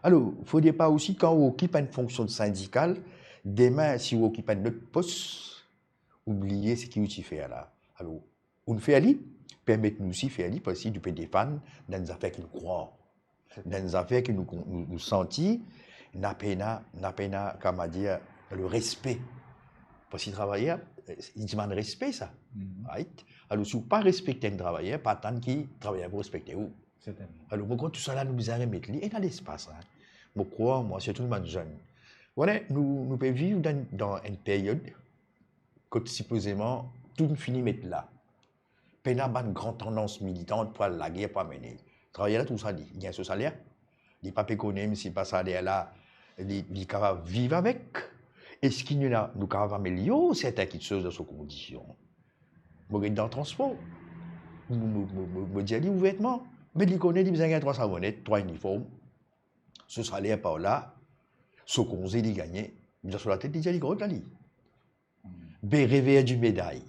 Alors, il ne faudrait pas aussi, quand on occupe une fonction syndicale, demain, si on occupe un autre poste, oubliez ce qu'il fait là. Alors, on fait aller, permettez-nous aussi de faire aller, parce que nous pouvons défendre dans des affaires qui nous croient, dans des affaires qui nous sentent, n'a pas, comment dire, le respect. Parce que les travailleurs, ils demandent respect, ça. Right? Alors, si vous ne respectez pas un travailleur, pas tant qu'il travaille pour respecter vous. Alors, pourquoi tout ça là, nous allons mettre et dans l'espace. Hein? Je crois, moi, c'est tout le monde jeune. Voilà, nous pouvons vivre dans une période que supposément tout finit mettre là. Il y a une grande tendance militante pour la guerre pour mener. Travailler là, tout ça, il y a ce salaire. Il n'est pas péconné, mais si pas salaire là, il est capable de vivre avec. Est-ce qu'il y a nous capable d'améliorer certaines choses dans ces conditions? Je vais dans le transport. Je dis ouvertement. Mais il connaît, il y a 3 savonnettes, 3 uniformes. Ce salaire par là, ce qu'on sait, il gagne. Il a sur la tête, il dit, il gagne. Réveil du médaille.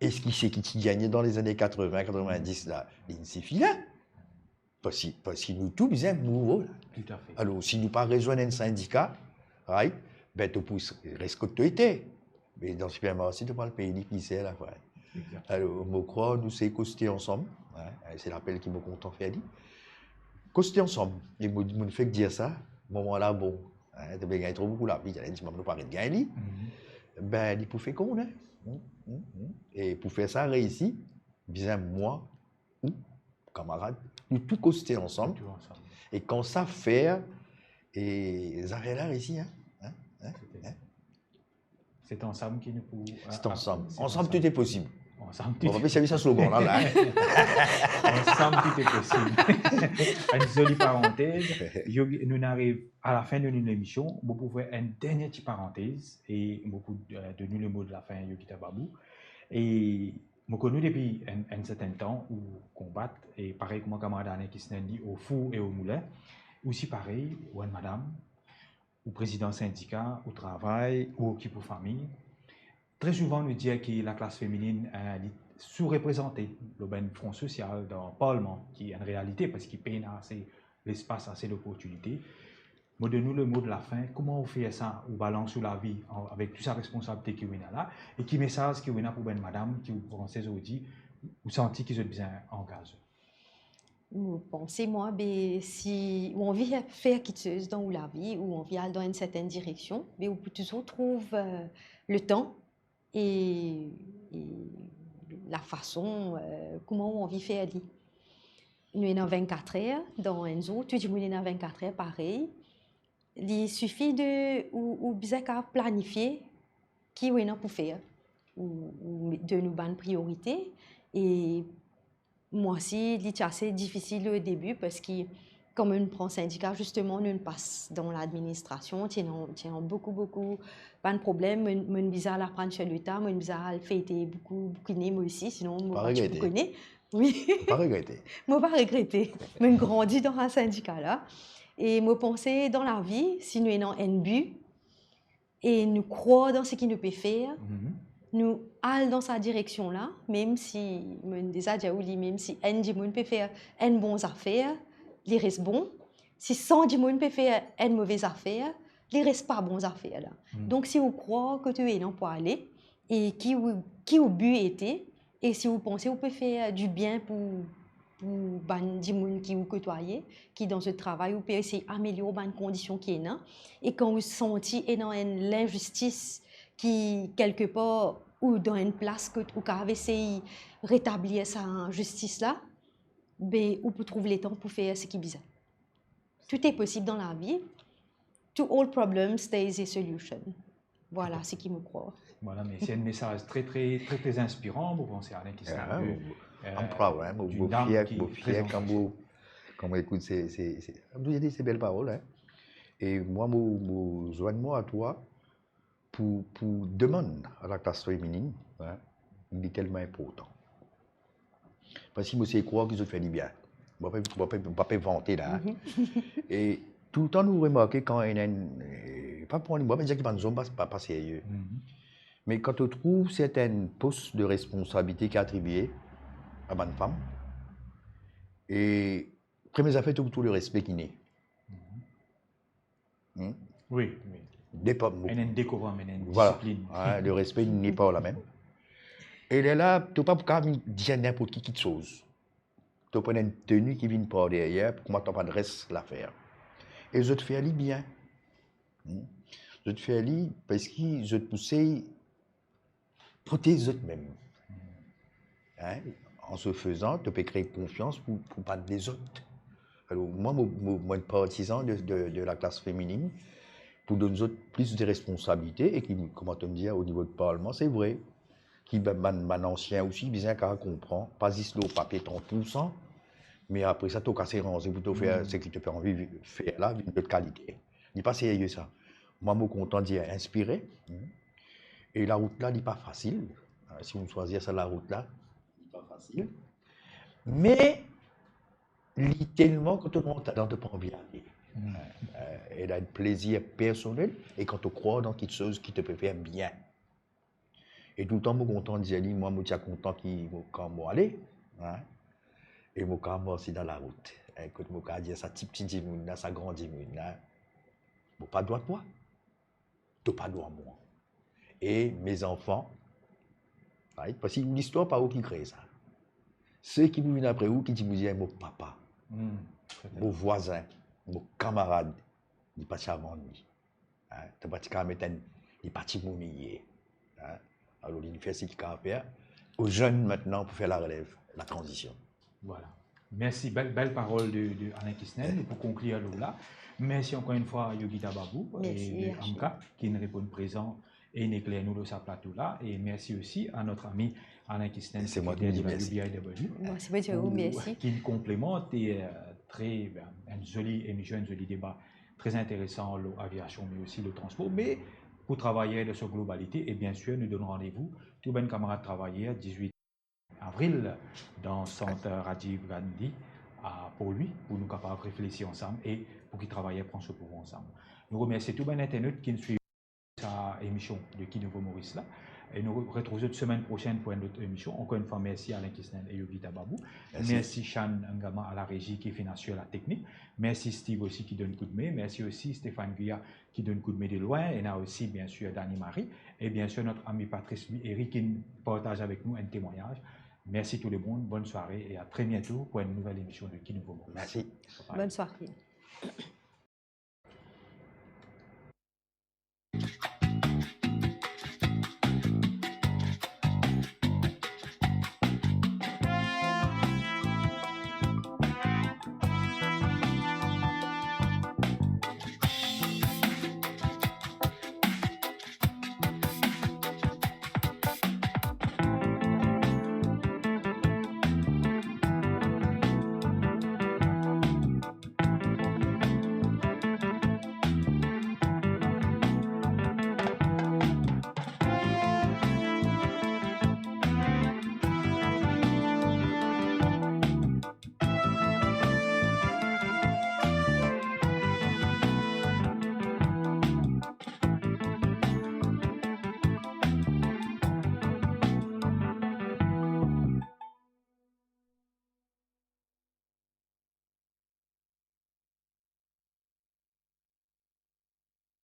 Est-ce qu'il sait qu'il gagnait dans les années 80, 90 là? Il suffit là. Parce que nous tous, nous sommes nouveaux. Tout à fait. Alors, si nous pas rejoignons un syndicat, right, ben, tu peux rester comme tu étais. Mais dans ce pays-ci, tu ne peux pas le payer qui c'est là. Alors, je crois, nous sommes costés ensemble. Hein, c'est l'appel qui me content faire. Costés ensemble. Et je fais dire ça, à ce moment-là, bon, tu as gagné trop beaucoup la vie, tu as dit, je ne peux pas gagner. Ben, il faut faire qu'on est. Et pour faire ça réussi, bien moi ou camarades, nous tous costés ensemble. Et quand ça fait, et ça fait là réussi. C'est ensemble qui nous peut. C'est ensemble. Ensemble, tout est possible. Ensemble, on va faire ça slogan là. Ensemble, tout est possible. Une jolie parenthèse. Nous arrivons à la fin de notre émission. Vous pouvez faire une dernière petite parenthèse et beaucoup de nous le mot de la fin, Yogita Babou. Et nous connaissons depuis un certain temps où combattre et pareil comme mon camarade qui se dit au four et au moulin. Aussi pareil, ou une madame, ou président syndicat, au travail, ou qui pour famille. Très souvent, nous dit que la classe féminine est sous-représentée dans le front social, dans le Parlement, qui est une réalité parce qu'il peine assez l'espace, assez d'opportunités. Moi, de nous le mot de la fin, comment on fait ça, on balance sur la vie avec toute sa responsabilité qu'il y a là, et qui message qu'il y a pour une madame qui vous pensez aujourd'hui, vous sentez qu'ils ont bien engagé. Vous pensez, moi, si on veut faire quelque chose dans la vie, ou on veut aller dans une certaine direction, on peut toujours trouver le temps et la façon, comment on vit faire lui. Nous sommes dans 24 heures, dans Enzo, tout le monde est dans 24 heures, pareil. Il suffit de bien planifier qui est pour faire, ou de nous bonnes priorités. Et moi aussi, c'est assez difficile au début parce que, comme on prend syndicat, justement, nous passe dans l'administration, tiens beaucoup pas de problème, mon bizarre à prendre chez l'État, mon bizarre à fêter beaucoup moi aussi, sinon moi Pas regretter. je connais. Oui. Pas regretter. Moi pas regretter. Je grandis dans un syndicat là et moi penser dans la vie, si nous avons un but et nous croyons dans ce qu'il nous peut faire. Nous allons dans sa direction là, même si, même si un monde peut faire une bonne affaire, il reste bon. Si 100 monde peut faire une mauvaise affaire, il reste pas bonnes affaires là. Donc si vous croyez que tu es là pour aller et qui au but était, et si vous pensez vous pouvez faire du bien pour des gens qui vous côtoyez, qui dans ce travail, vous pouvez essayer d'améliorer les conditions qui est là. Et quand vous sentez dans l'injustice qui, quelque part, ou dans une place que vous avez essayé de rétablir cette injustice-là, ben, vous pouvez trouver le temps pour faire ce qui est bizarre. Tout est possible dans la vie. To all problems, there is a solution. Voilà ce qui me croit. Voilà, mais c'est un message très inspirant. Vous pensez à Alain qui s'est I'm proud, hein, fier quand on écoute ces belles paroles. Hein. Et moi, je joins moi à toi pour demander à la classe féminine, hein, il est tellement important. Parce que je crois que je fais du bien. Je ne vais pas vanter là. Et tout le temps, nous remarquons quand il y a pas pour moi, mais dire qu'il pas sérieux. Mais quand on trouve certains postes de responsabilité qui sont attribués à une femme, et première affaire, tout le respect qui naît. Oui. Voilà, hein, le respect n'est pas la même. Et là, tu ne peux pas dire n'importe qui de chose. Tu prends une tenue qui vient par derrière pour comment tu adresses l'affaire. Et je te fais aller bien. Je te fais aller parce que je te pousse protéger eux-mêmes. Hein? En se faisant, tu peux créer confiance pour battre les autres. Alors, moi, partisan de la classe féminine, pour donner aux autres plus de responsabilités et qui, comment on me dit, au niveau du Parlement, c'est vrai. Qui man ancien aussi, bien qu'à comprendre, pas juste le papier 30%, mais après ça, tu as cassé ranger pour te faire ce qui te fait envie de faire là, de qualité. Il n'est pas sérieux ça. Moi, je suis content d'y inspirer. Et la route là, n'est pas facile. Si on choisit ça, la route là, n'est pas facile. Mais, tellement quand on monte dans de pas envie d'aller. Elle a un plaisir personnel et quand tu crois dans quelque chose qui te peut faire bien. Et tout le temps, je suis content de dire, moi, je suis content qu'il va aller. Hein? Et je suis aussi dans la route. Quand je suis dire ça, petit monde, ça grand monde, je n'ai pas droit de moi. Tu n'as pas droit de moi. Et mes enfants, parce que l'histoire, pas où qui crée ça. Ceux qui viennent après vous, qui disent, mon papa, mon voisin, mon camarade, il n'est pas avant lui. Tu n'as pas mettre il n'est pas mounier. Alors, il fait ce qu'il a à faire aux jeunes maintenant pour faire la relève, la transition. Voilà. Merci. Belle parole de Alain Kisnel. Pour conclure là. Merci encore une fois à Yogita Babou et Amka qui nous répondent présent et nous éclairent nous de sa plateau là. Et merci aussi à notre ami Alain Kisnel. C'est moi qui dis merci. Qui nous complémente et une jolie émission, un joli débat très intéressant, l'aviation mais aussi le transport. Mais pour travailler de cette globalité, et bien sûr, nous donnons rendez-vous, tous les camarades travailleurs, 18 avril, dans le centre Rajiv Gandhi, pour lui, pour nous capables de réfléchir ensemble et pour qu'ils travaillent prendre ce pouvoir ensemble. Nous remercions tous les internautes qui nous suivent sa émission de Qui Nouveau Maurice là. Et nous retrouvons la semaine prochaine pour une autre émission. Encore une fois, merci à Alain Kisnel et Yogita Babou. Merci Chan Ngama à la régie qui finance la technique. Merci Steve aussi qui donne coup de main. Merci aussi Stéphane Guya qui donne coup de main de loin. Et là aussi, bien sûr, Dani Marie. Et bien sûr, notre ami Patrice Eric qui partage avec nous un témoignage. Merci tout le monde. Bonne soirée et à très bientôt pour une nouvelle émission de Qui Nouveau Maurice. Merci. Bonne soirée.